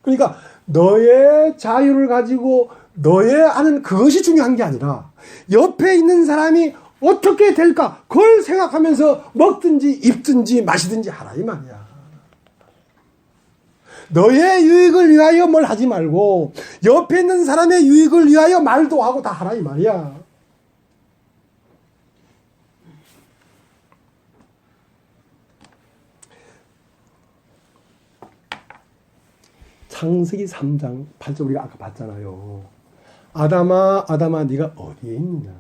그러니까 너의 자유를 가지고 너의 아는 그것이 중요한 게 아니라 옆에 있는 사람이 어떻게 될까 그걸 생각하면서 먹든지 입든지 마시든지 하라 이 말이야. 너의 유익을 위하여 뭘 하지 말고 옆에 있는 사람의 유익을 위하여 말도 하고 다 하라 이 말이야. 창세기 3장 8절 우리가 아까 봤잖아요. 아담아 아담아 네가 어디에 있느냐.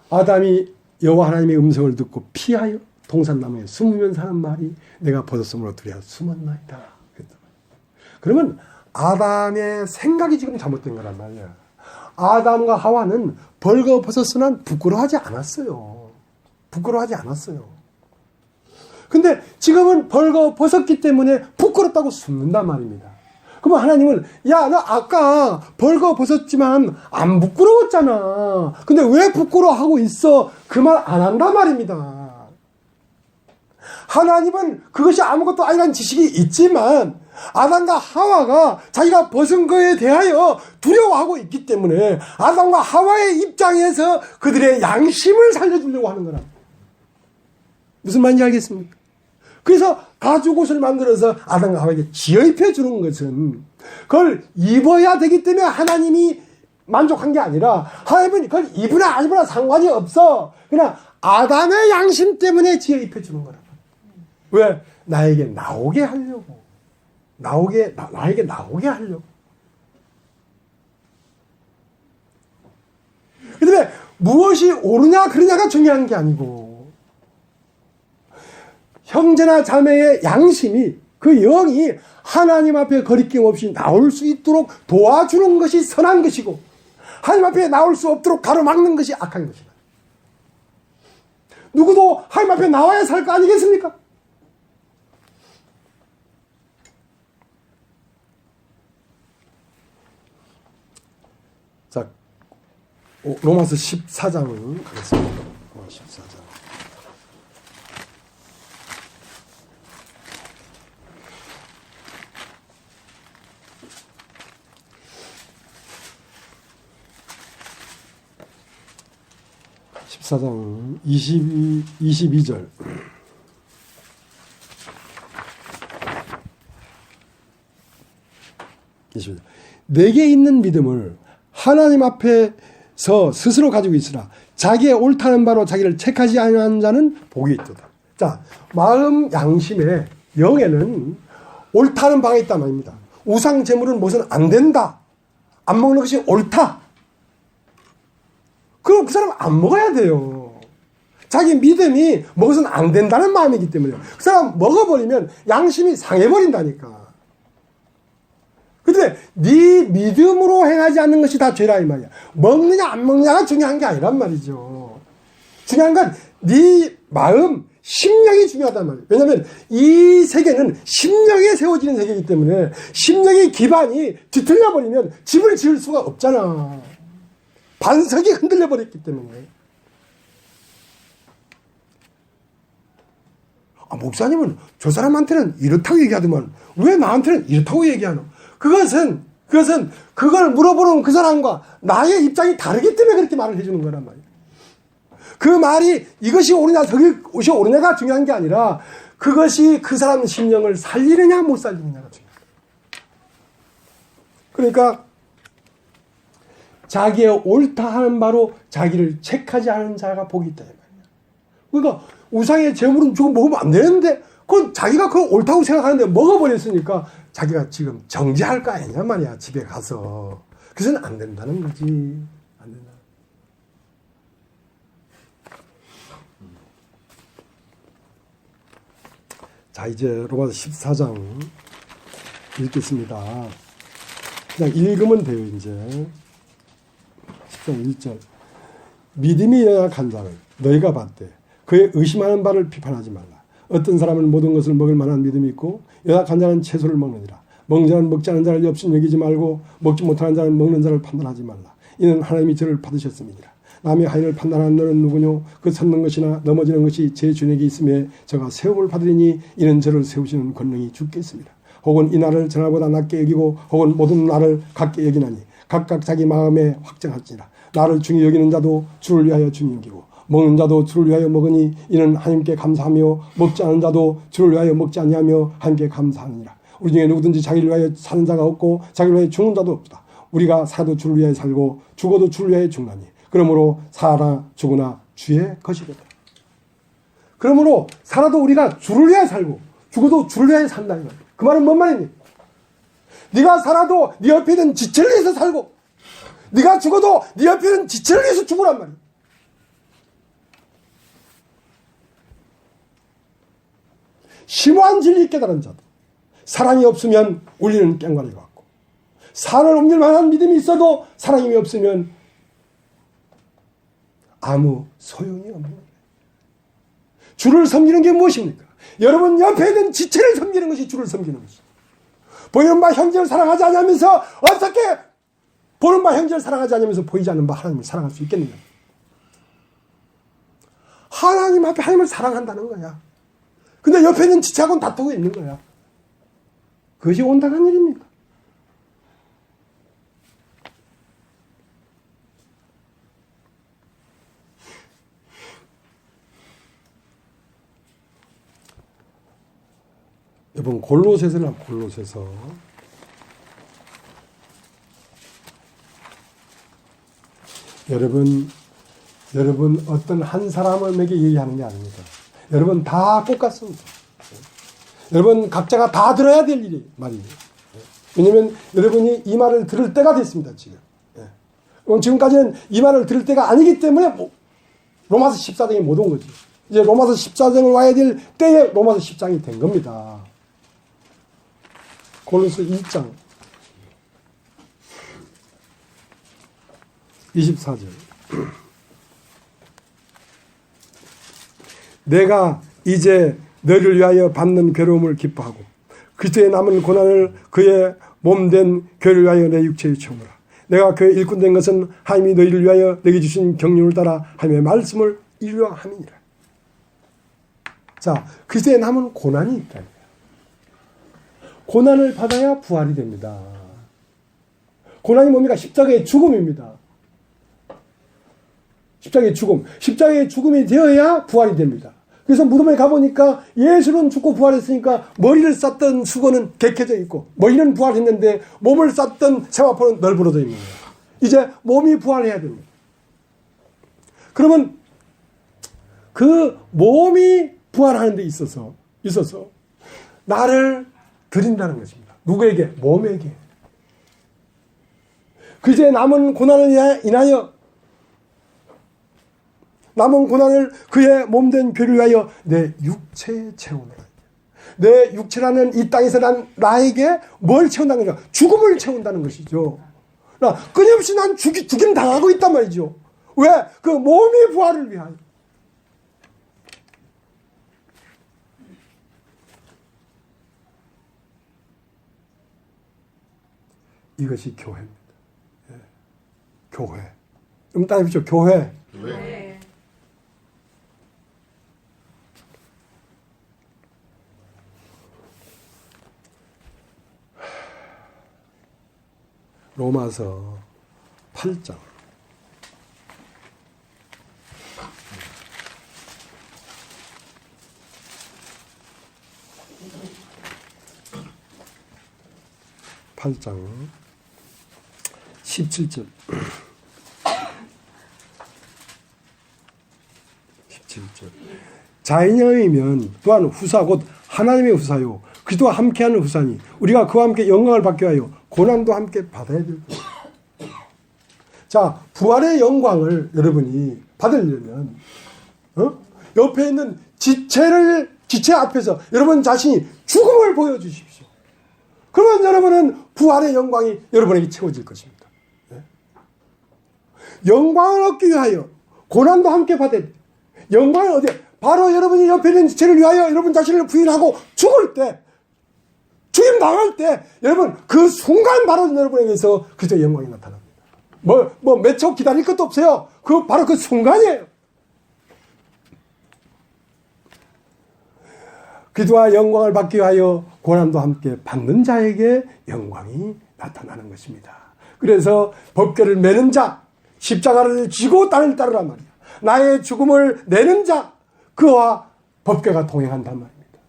아담이 여호와 하나님의 음성을 듣고 피하여 동산나무에 숨으면 사는 말이 내가 벗었으므로 두려워 숨었나이다. 그러면 아담의 생각이 지금 잘못된 거란 말이야. 아담과 하와는 벌거벗었으나 부끄러워하지 않았어요. 부끄러워하지 않았어요. 근데 지금은 벌거벗었기 때문에 부끄럽다고 숨는단 말입니다. 그러면 하나님은 야, 너 아까 벌거벗었지만 안 부끄러웠잖아. 근데 왜 부끄러워하고 있어? 그 말 안 한단 말입니다. 하나님은 그것이 아무것도 아니라는 지식이 있지만 아담과 하와가 자기가 벗은 거에 대하여 두려워하고 있기 때문에 아담과 하와의 입장에서 그들의 양심을 살려주려고 하는 거라. 무슨 말인지 알겠습니까? 그래서 가죽옷을 만들어서 아담과 하와에게 지어입혀 주는 것은 그걸 입어야 되기 때문에 하나님이 만족한 게 아니라 하나님은 그걸 입으나 안 입으나 상관이 없어. 그냥 아담의 양심 때문에 지어입혀 주는 거라. 왜? 나에게 나오게 하려고. 나에게 나오게 하려고. 그 다음에 무엇이 옳으냐 그러냐가 중요한 게 아니고 형제나 자매의 양심이 그 영이 하나님 앞에 거리낌 없이 나올 수 있도록 도와주는 것이 선한 것이고 하나님 앞에 나올 수 없도록 가로막는 것이 악한 것이다. 누구도 하나님 앞에 나와야 살 거 아니겠습니까? 자, 로마서 14장을 가겠습니다. 로마 14장. (14장) 22절. 내게 있는 믿음을 하나님 앞에서 스스로 가지고 있으라. 자기의 옳다는 바로 자기를 책하지 아니하는 자는 복이 있도다. 자, 마음 양심의 영에는 옳다는 바가 있단 말입니다. 우상 제물은 무엇은 안 된다. 안 먹는 것이 옳다. 그럼 그 사람은 안 먹어야 돼요. 자기 믿음이 먹어서는 안 된다는 마음이기 때문에 그 사람 먹어버리면 양심이 상해버린다니까. 근데 네 믿음으로 행하지 않는 것이 다 죄라 이 말이야. 먹느냐 안 먹느냐가 중요한 게 아니란 말이죠. 중요한 건 네 마음, 심령이 중요하단 말이에요. 왜냐하면 이 세계는 심령에 세워지는 세계이기 때문에 심령의 기반이 뒤틀려 버리면 집을 지을 수가 없잖아. 반석이 흔들려 버렸기 때문에. 목사님은 저 사람한테는 이렇다고 얘기하더만 왜 나한테는 이렇다고 얘기하노? 그것은 그걸 물어보는 그 사람과 나의 입장이 다르기 때문에 그렇게 말을 해주는 거란 말이에요. 그 말이 이것이 옳으냐 저것이 옳으냐가 중요한 게 아니라 그것이 그 사람 심령을 살리느냐 못 살리느냐가 중요합니다. 그러니까 자기의 옳다 하는 바로 자기를 책하지 않은 자가 복이 있다. 그러니까 우상의 제물은 저거 먹으면 안 되는데 그건 자기가 그거 옳다고 생각하는데 먹어버렸으니까 자기가 지금 정지할 거 아니냐 말이야. 집에 가서. 그래서는 안 된다는 거지. 안 된다. 자, 이제 로마서 14장 읽겠습니다. 그냥 읽으면 돼요. 이제 10장 1절. 믿음이 연약한 자를 너희가 봤되 그의 의심하는 바를 비판하지 말라. 어떤 사람은 모든 것을 먹을 만한 믿음이 있고 연약한 자는 채소를 먹느니라. 먹는 자는 먹지 않은 자를 엽신 여기지 말고 먹지 못하는 자는 먹는 자를 판단하지 말라. 이는 하나님이 저를 받으셨음이니라. 남의 하인을 판단하는 너는 누구뇨? 그 섰는 것이나 넘어지는 것이 제 주에게 있음에 저가 세움을 받으리니 이는 저를 세우시는 권능이 주께 있습니다. 혹은 이 날을 전날보다 낮게 여기고 혹은 모든 날을 같게 여기나니 각각 자기 마음에 확정할지니라. 나를 중히 여기는 자도 주를 위하여 중히 여기고 먹는 자도 주를 위하여 먹으니 이는 하나님께 감사하며 먹지 않은 자도 주를 위하여 먹지 아니하며 하나님께 감사하느니라. 우리 중에 누구든지 자기를 위하여 사는 자가 없고 자기를 위하여 죽는 자도 없다. 우리가 살아도 주를 위하여 살고 죽어도 주를 위하여 죽나니 그러므로 살아 죽으나 주의 것이거든. 그러므로 살아도 우리가 주를 위하여 살고 죽어도 주를 위하여 산다는 거예요. 그 말은 뭔 말이니? 네가 살아도 네 옆에 있는 지체를 위해서 살고 네가 죽어도 네 옆에 있는 지체를 위해서 죽으란 말이야. 심오한 진리 깨달은 자도 사랑이 없으면 우리는 깽가리 같고 산을 옮길 만한 믿음이 있어도 사랑이 없으면 아무 소용이 없는 거예요. 주를 섬기는 게 무엇입니까? 여러분 옆에 있는 지체를 섬기는 것이 주를 섬기는 것이죠. 보이는 바 형제를 사랑하지 않으면서 어떻게 보는 바 형제를 사랑하지 않으면서 보이지 않는 바 하나님을 사랑할 수 있겠느냐? 하나님 앞에 하나님을 사랑한다는 거야. 근데 옆에 있는 지체하고는 다투고 있는 거야. 그것이 온당한 일입니까? 여러분 골로새서는 골로새서 여러분 어떤 한 사람에게 얘기하는 게 아닙니다. 여러분 다 똑같습니다. 여러분 각자가 다 들어야 될 일이 말이에요. 왜냐하면 여러분이 이 말을 들을 때가 됐습니다. 지금. 지금까지는 이 말을 들을 때가 아니기 때문에 로마서 14장이 못 온 거죠. 이제 로마서 14장을 와야 될 때에 로마서 10장이 된 겁니다. 골로새 2장 24절 내가 이제 너를 위하여 받는 괴로움을 기뻐하고 그리스도의 남은 고난을 그의 몸된 교회를 위하여 내 육체에 채우노라. 내가 그의 일꾼된 것은 하나님이 너희를 위하여 내게 주신 경륜을 따라 하나님의 말씀을 이루려 함이니라. 자, 그리스도의 남은 고난이 있다. 고난을 받아야 부활이 됩니다. 고난이 뭡니까? 십자가의 죽음입니다. 십자가의 죽음. 십자가의 죽음이 되어야 부활이 됩니다. 그래서 무덤에 가보니까 예수는 죽고 부활했으니까 머리를 쌌던 수건은 개켜져 있고 머리는 부활했는데 몸을 쌌던 세마포는 널브러져 있는 거예요. 이제 몸이 부활해야 됩니다. 그러면 그 몸이 부활하는 데 있어서 나를 드린다는 것입니다. 누구에게? 몸에게. 그제 남은 고난을 인하여 남은 고난을 그의 몸된 교를 위하여 내 육체에 채우노라. 내 육체라는 이 땅에서 난 나에게 뭘 채운다는 거죠? 죽음을 채운다는 것이죠. 끊임없이 난 죽임 당하고 있단 말이죠. 왜? 그 몸의 부활을 위하여. 이것이 교회입니다. 예. 교회. 그럼 따라해보죠. 교회. 네. 로마서 8장 17절 17절 자인형이면 또한 후사 곧 하나님의 후사요 그리스도와 함께하는 후사니 우리가 그와 함께 영광을 받게 하여 고난도 함께 받아야 될 것입니다. 자, 부활의 영광을 여러분이 받으려면 옆에 있는 지체 앞에서 여러분 자신이 죽음을 보여주십시오. 그러면 여러분은 부활의 영광이 여러분에게 채워질 것입니다. 네? 영광을 얻기 위하여 고난도 함께 받아야 돼. 영광을 어디에? 바로 여러분이 옆에 있는 지체를 위하여 여러분 자신을 부인하고 죽을 때, 죽임 당할 때, 여러분 그 순간 바로 여러분에게서 그리스도의 영광이 나타납니다. 몇 초 기다릴 것도 없어요. 바로 그 순간이에요. 그리스도와 영광을 받기 위하여 고난도 함께 받는 자에게 영광이 나타나는 것입니다. 그래서 법궤를 메는 자, 십자가를 지고 나를 따르란 말이야. 나의 죽음을 내는 자, 그와 법궤가 동행한단 말입니다.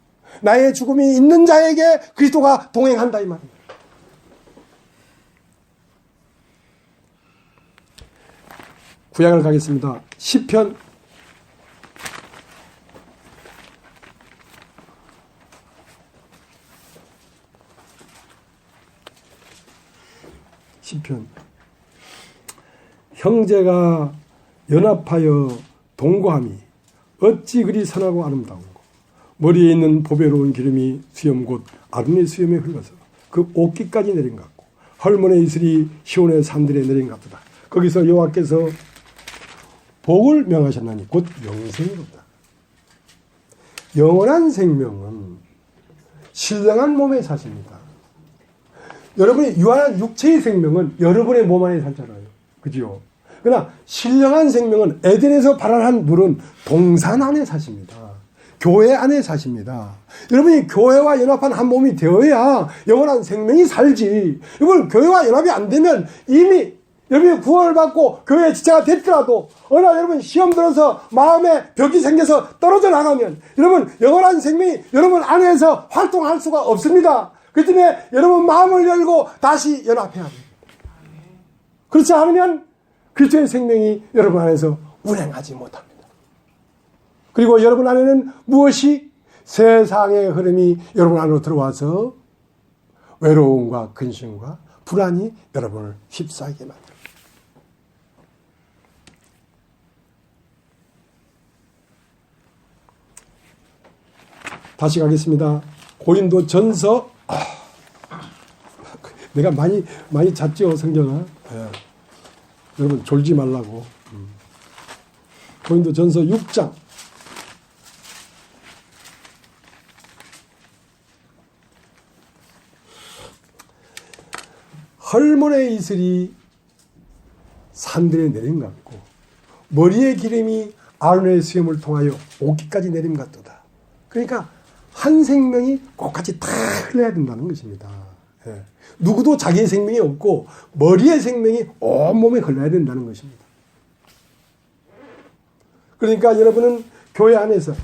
나의 죽음이 있는 자에게 그리스도가 동행한다 이 말입니다. 구약을 가겠습니다. 시편 10편. 형제가 연합하여 동거함이 어찌 그리 선하고 아름다운고. 머리에 있는 보배로운 기름이 수염 곧 아론의 수염에 흘러서 그 옷깃까지 내린 것 같고 헐몬의 이슬이 시온의 산들에 내린 것 같다. 거기서 여호와께서 복을 명하셨나니 곧 영생이로다. 영원한 생명은 신령한 몸에 사십니다. 여러분이 유한한 육체의 생명은 여러분의 몸 안에 살잖아요. 그죠? 그러나 신령한 생명은 에덴에서 발현한 물은 동산 안에 사십니다. 교회 안에 사십니다. 여러분이 교회와 연합한 한 몸이 되어야 영원한 생명이 살지. 여러분 교회와 연합이 안 되면 이미 여러분이 구원을 받고 교회의 지체가 됐더라도 어느 날 여러분 시험 들어서 마음에 벽이 생겨서 떨어져 나가면 여러분 영원한 생명이 여러분 안에서 활동할 수가 없습니다. 그 때문에 여러분 마음을 열고 다시 연합해야 됩니다. 그렇지 않으면 그리스도의 생명이 여러분 안에서 운행하지 못합니다. 그리고 여러분 안에는 무엇이 세상의 흐름이 여러분 안으로 들어와서 외로움과 근심과 불안이 여러분을 휩싸이게 만듭니다. 다시 가겠습니다. 고린도 전서 내가 많이 잤죠 성경을. 예. 여러분 졸지 말라고. 고린도 전서 6장 헐몬의 이슬이 산들에 내린 것 같고 머리의 기름이 아론의 수염을 통하여 옷깃까지 내린 것 같도다. 그러니까 한 생명이 꼭같이 다 흘러야 된다는 것입니다. 예. 누구도 자기의 생명이 없고 머리의 생명이 온몸에 흘러야 된다는 것입니다. 그러니까 여러분은 교회 안에서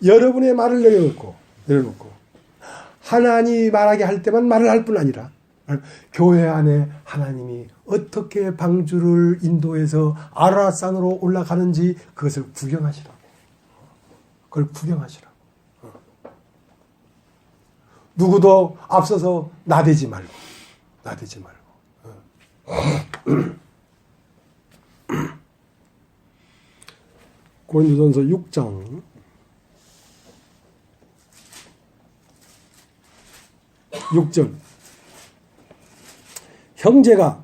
여러분의 말을 내려놓고 하나님이 말하게 할 때만 말을 할 뿐 아니라 교회 안에 하나님이 어떻게 방주를 인도해서 아라산으로 올라가는지 그것을 구경하시라고. 그걸 구경하시라고. 누구도 앞서서 나대지 말고. 고린도전서 6장 6절. 형제가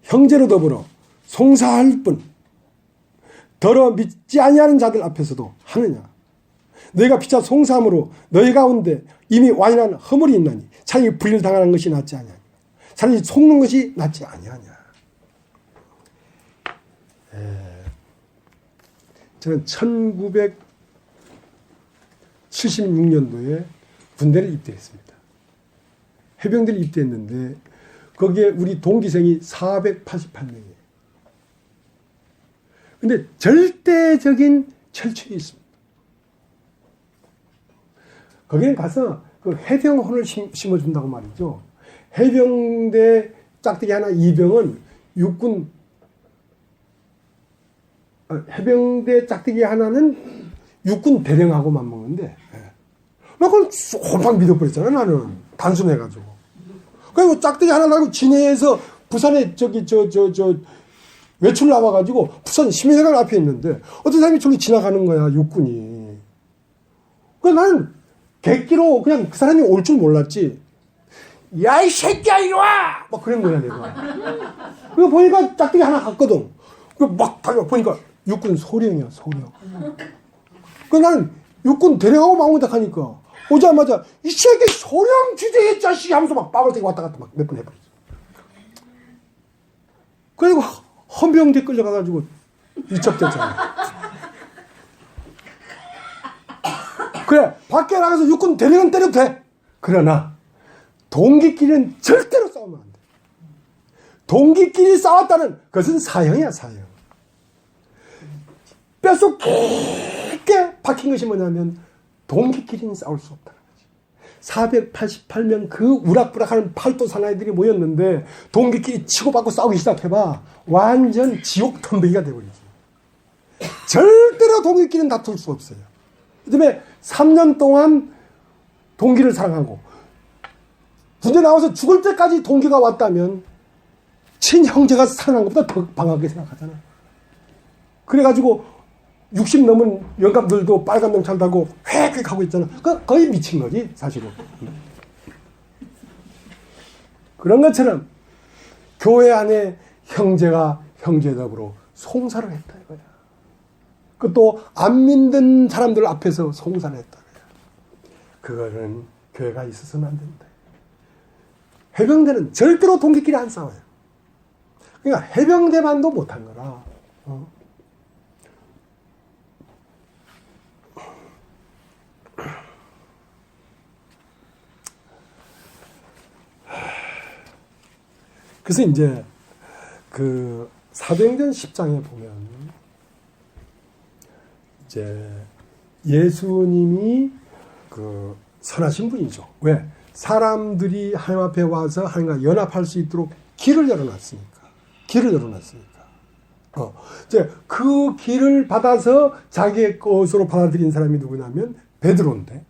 형제로 더불어 송사할 뿐 더러 믿지 아니하는 자들 앞에서도 하느냐. 너희가 피차 송사함으로 너희 가운데 이미 완연한 허물이 있나니 차라리 불의를 당하는 것이 낫지 아니하냐. 차라리 속는 것이 낫지 아니하냐. 저는 1976년도에 군대를 입대했습니다. 해병대를 입대했는데 거기에 우리 동기생이 488명이에요. 근데 절대적인 철칙이 있습니다. 거기는 가서 그 해병혼을 심어준다고 말이죠. 해병대 짝대기 하나 2병은 육군, 해병대 짝대기 하나는 육군 대령하고 맞먹는데, 나 그걸 홀딱 믿어버렸잖아, 나는. 단순해가지고. 그리고 짝대기 하나 나고 진해에서 부산에 외출 나와가지고 부산 심의회관 앞에 있는데 어떤 사람이 저기 지나가는 거야, 육군이. 그래서 나는 객기로 그냥 그 사람이 올 줄 몰랐지. 야, 이 새끼야, 이리 와! 막 그런 거야, 내가. 그거 보니까 짝대기 하나 갔거든. 그 막 달려 보니까 육군 소령이야, 소령. 그 나는 육군 대령하고 마음을 하니까 오자마자 이 새끼 소령 주제의 자식이 하면서 막 빠글대기 왔다 갔다 막 몇 번 해버렸어. 그리고 헌병대 끌려가가지고 이첩됐잖아. 그래, 밖에 나가서 육군 대령은 때려도 돼. 그러나 동기끼리는 절대로 싸우면 안 돼. 동기끼리 싸웠다는 그것은 사형이야, 사형. 뼛속 깊게 박힌 것이 뭐냐면 동기끼리는 싸울 수 없다는 거지. 488명 그 우락부락하는 팔도 사나이들이 모였는데 동기끼리 치고받고 싸우기 시작해봐. 완전 지옥 덤비기가 되어버리지. 절대로 동기끼리는 다툴 수 없어요. 그 다음에 3년 동안 동기를 사랑하고 군대 나와서 죽을 때까지 동기가 왔다면 친형제가 사랑한 것보다 더 방하게 생각하잖아. 그래가지고 60 넘은 영감들도 빨간 명찰 달고 획획 하고 있잖아. 거의 미친 거지 사실은. 그런 것처럼 교회 안에 형제가 형제답으로 송사를 했다 이거야. 그것도 안 믿는 사람들 앞에서 송사를 했다. 그거는 교회가 있어서는 안 된다. 해병대는 절대로 동기끼리 안 싸워요. 그러니까 해병대만도 못한 거라. 그래서 이제 그 사도행전 10장에 보면 이제 예수님이 그 선하신 분이죠. 왜? 사람들이 하나님 앞에 와서 하나님과 연합할 수 있도록 길을 열어놨으니까. 길을 열어놨으니까. 이제 그 길을 받아서 자기의 것으로 받아들인 사람이 누구냐면 베드로인데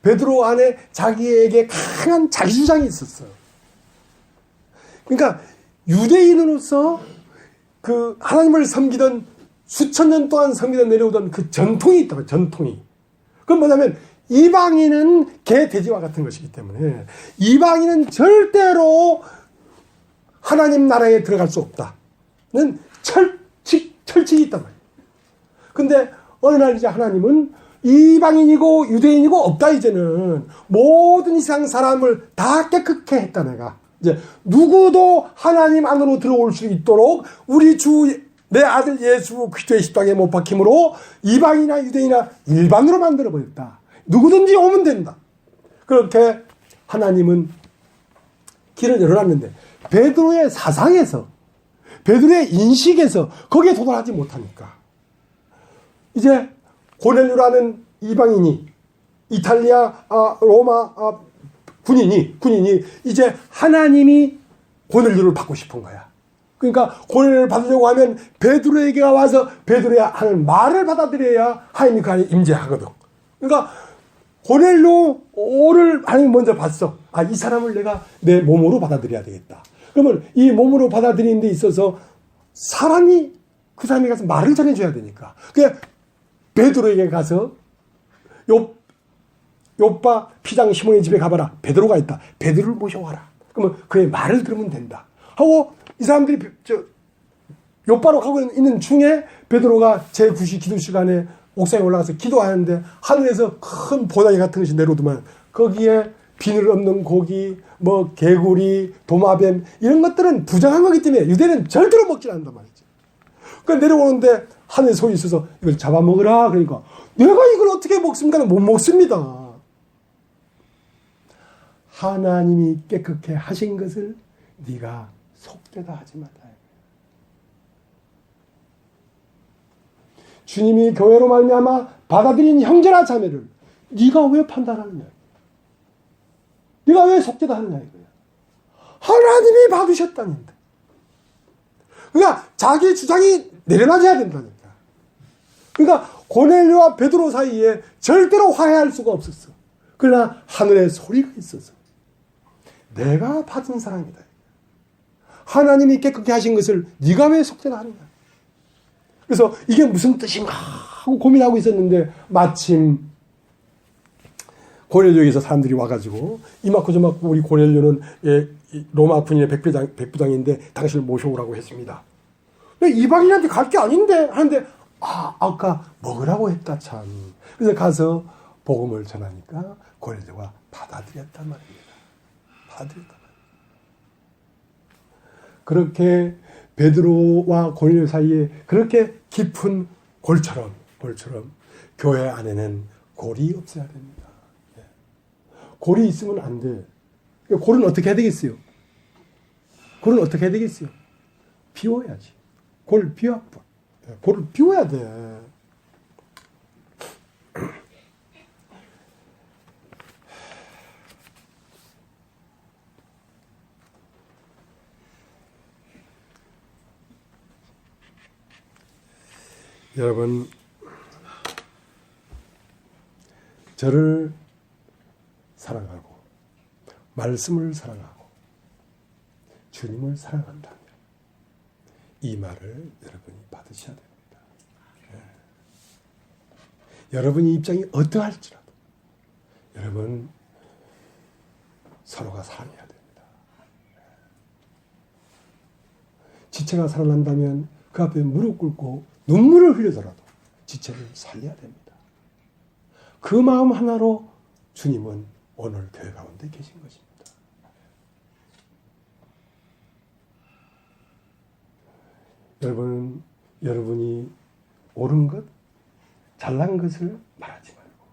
베드로 안에 자기에게 강한 자기주장이 있었어요. 그러니까 유대인으로서 그 하나님을 섬기던 수천 년 동안 섬기던 내려오던 그 전통이 있다고요. 전통이. 그건 뭐냐면 이방인은 개, 돼지와 같은 것이기 때문에 이방인은 절대로 하나님 나라에 들어갈 수 없다는 철칙이 있단 말이에요. 근데 어느 날 이제 하나님은 이방인이고 유대인이고 없다 이제는 모든 이상 사람을 다 깨끗게 했다 내가. 이제 누구도 하나님 안으로 들어올 수 있도록 우리 내 아들 예수 그리스도의 십자가에 못 박힘으로 이방이나 유대인이나 일반으로 만들어 버렸다. 누구든지 오면 된다. 그렇게 하나님은 길을 열어놨는데 베드로의 사상에서 베드로의 인식에서 거기에 도달하지 못하니까 이제 고넬료라는 이방인이 이탈리아 로마 군인이 이제 하나님이 고넬료를 받고 싶은 거야. 그러니까 고넬료를 받으려고 하면 베드로에게 와서 베드로의 하는 말을 받아들여야 하나님이 그 안에 임재하거든. 그러니까 고넬료를 하나님이 먼저 봤어. 이 사람을 내가 내 몸으로 받아들여야 되겠다. 그러면 이 몸으로 받아들이는 데 있어서 사람이 그 사람이 가서 말을 전해줘야 되니까. 그게 베드로에게 가서 요빠 피장 시몬의 집에 가봐라. 베드로가 있다. 베드로를 모셔와라. 그러면 그의 말을 들으면 된다. 하고 이 사람들이 요빠로 가고 있는 중에 베드로가 제9시 기도 시간에 옥상에 올라가서 기도하는데 하늘에서 큰 보다리 같은 것이 내려오더만 거기에 비늘 없는 고기, 뭐 개구리, 도마뱀 이런 것들은 부정한 거기 때문에 유대는 절대로 먹지 않는단 말이지. 그러니까 내려오는데 하늘에 소리 있어서 이걸 잡아먹으라. 그러니까 내가 이걸 어떻게 먹습니까? 못 먹습니다. 하나님이 깨끗게 하신 것을 네가 속되다 하지 말라. 주님이 교회로 말미암아 받아들인 형제나 자매를 네가 왜 판단하느냐? 네가 왜 속되다 하느냐 이거야. 하나님이 받으셨다는데. 그러니까 자기 주장이 내려놔져야 된다니까. 그러니까 고넬료와 베드로 사이에 절대로 화해할 수가 없었어. 그러나 하늘에 소리가 있어서 내가 받은 사람이다. 하나님이 깨끗게 하신 것을 네가 왜 속되다 하느냐. 그래서 이게 무슨 뜻인가 하고 고민하고 있었는데 마침 고넬료에서 사람들이 와가지고 이만큼 저만큼 우리 고넬료는 로마 군인의 백부장인데 당신을 모셔오라고 했습니다. 이방인한테 갈 게 아닌데 하는데 아까 먹으라고 했다 참. 그래서 가서 복음을 전하니까 고넬료가 받아들였단 말입니다. 받아들였단 말입니다. 그렇게 베드로와 고넬료 사이에 그렇게 깊은 골처럼 교회 안에는 골이 없어야 됩니다. 골이 있으면 안 돼. 골은 어떻게 해야 되겠어요? 골은 어떻게 해야 되겠어요? 비워야지. 골을 비워. 골을 비워야 돼. 여러분, 저를 사랑하고 말씀을 사랑하고 주님을 사랑한다면 이 말을 여러분이 받으셔야 됩니다. 여러분의 입장이 어떠할지라도 여러분 서로가 사랑해야 됩니다. 지체가 살아난다면 그 앞에 무릎 꿇고 눈물을 흘리더라도 지체를 살려야 됩니다. 그 마음 하나로 주님은 오늘 교회 가운데 계신 것입니다. 여러분이 옳은 것, 잘난 것을 말하지 말고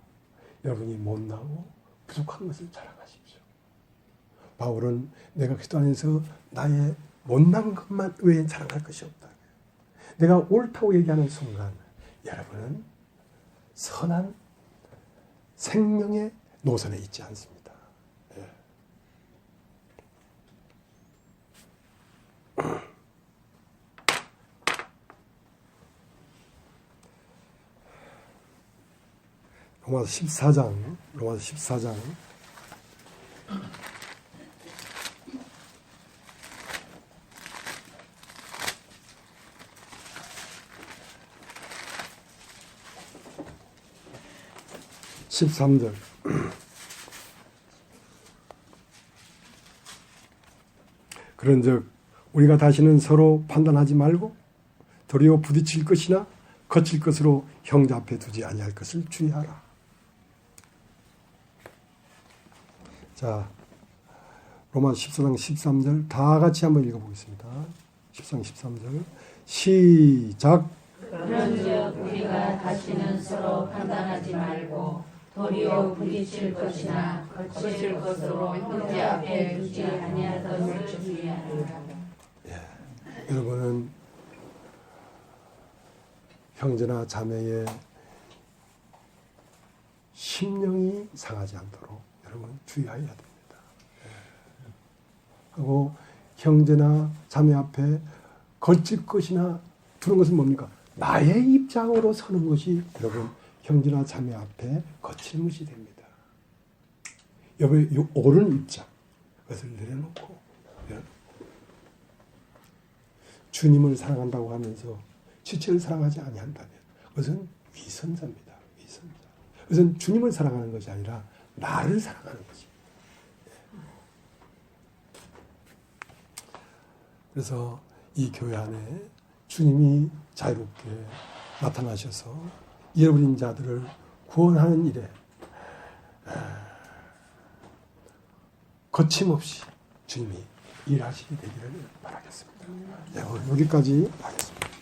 여러분이 못나고 부족한 것을 자랑하십시오. 바울은 내가 그리스도 안에서 나의 못난 것만 외에 자랑할 것이 없다. 내가 옳다고 얘기하는 순간 여러분은 선한 생명의 노선에 있지 않습니다. 예. 로마서 14장 13절. 그런즉 우리가 다시는 서로 판단하지 말고 도리어 부딪힐 것이나 거칠 것으로 형제 앞에 두지 아니할 것을 주의하라. 자, 로마 14장 13절 다 같이 한번 읽어보겠습니다. 14장 13절 시작. 그런즉 우리가 다시는 서로 판단하지 말고 도리어 부딪힐 것이나 거칠 것으로 형제 앞에 두지 아니할 것을 주의하라. 여러분은 형제나 자매의 심령이 상하지 않도록 여러분 주의해야 됩니다. 하고 형제나 자매 앞에 거칠 것이나 두는 것은 뭡니까? 나의 입장으로 서는 것이 여러분 형제나 자매 앞에 거치는 것이 됩니다. 여러분 이 옳은 입장 그것을 내려놓고 주님을 사랑한다고 하면서 지체를 사랑하지 아니한다면 그것은 위선자입니다. 위선자. 그것은 주님을 사랑하는 것이 아니라 나를 사랑하는 것입니다. 그래서 이 교회 안에 주님이 자유롭게 나타나셔서 잃어버린 자들을 구원하는 일에 거침없이 주님이 일하시게 되기를 바라겠습니다. 네, 오늘 여기까지 하겠습니다.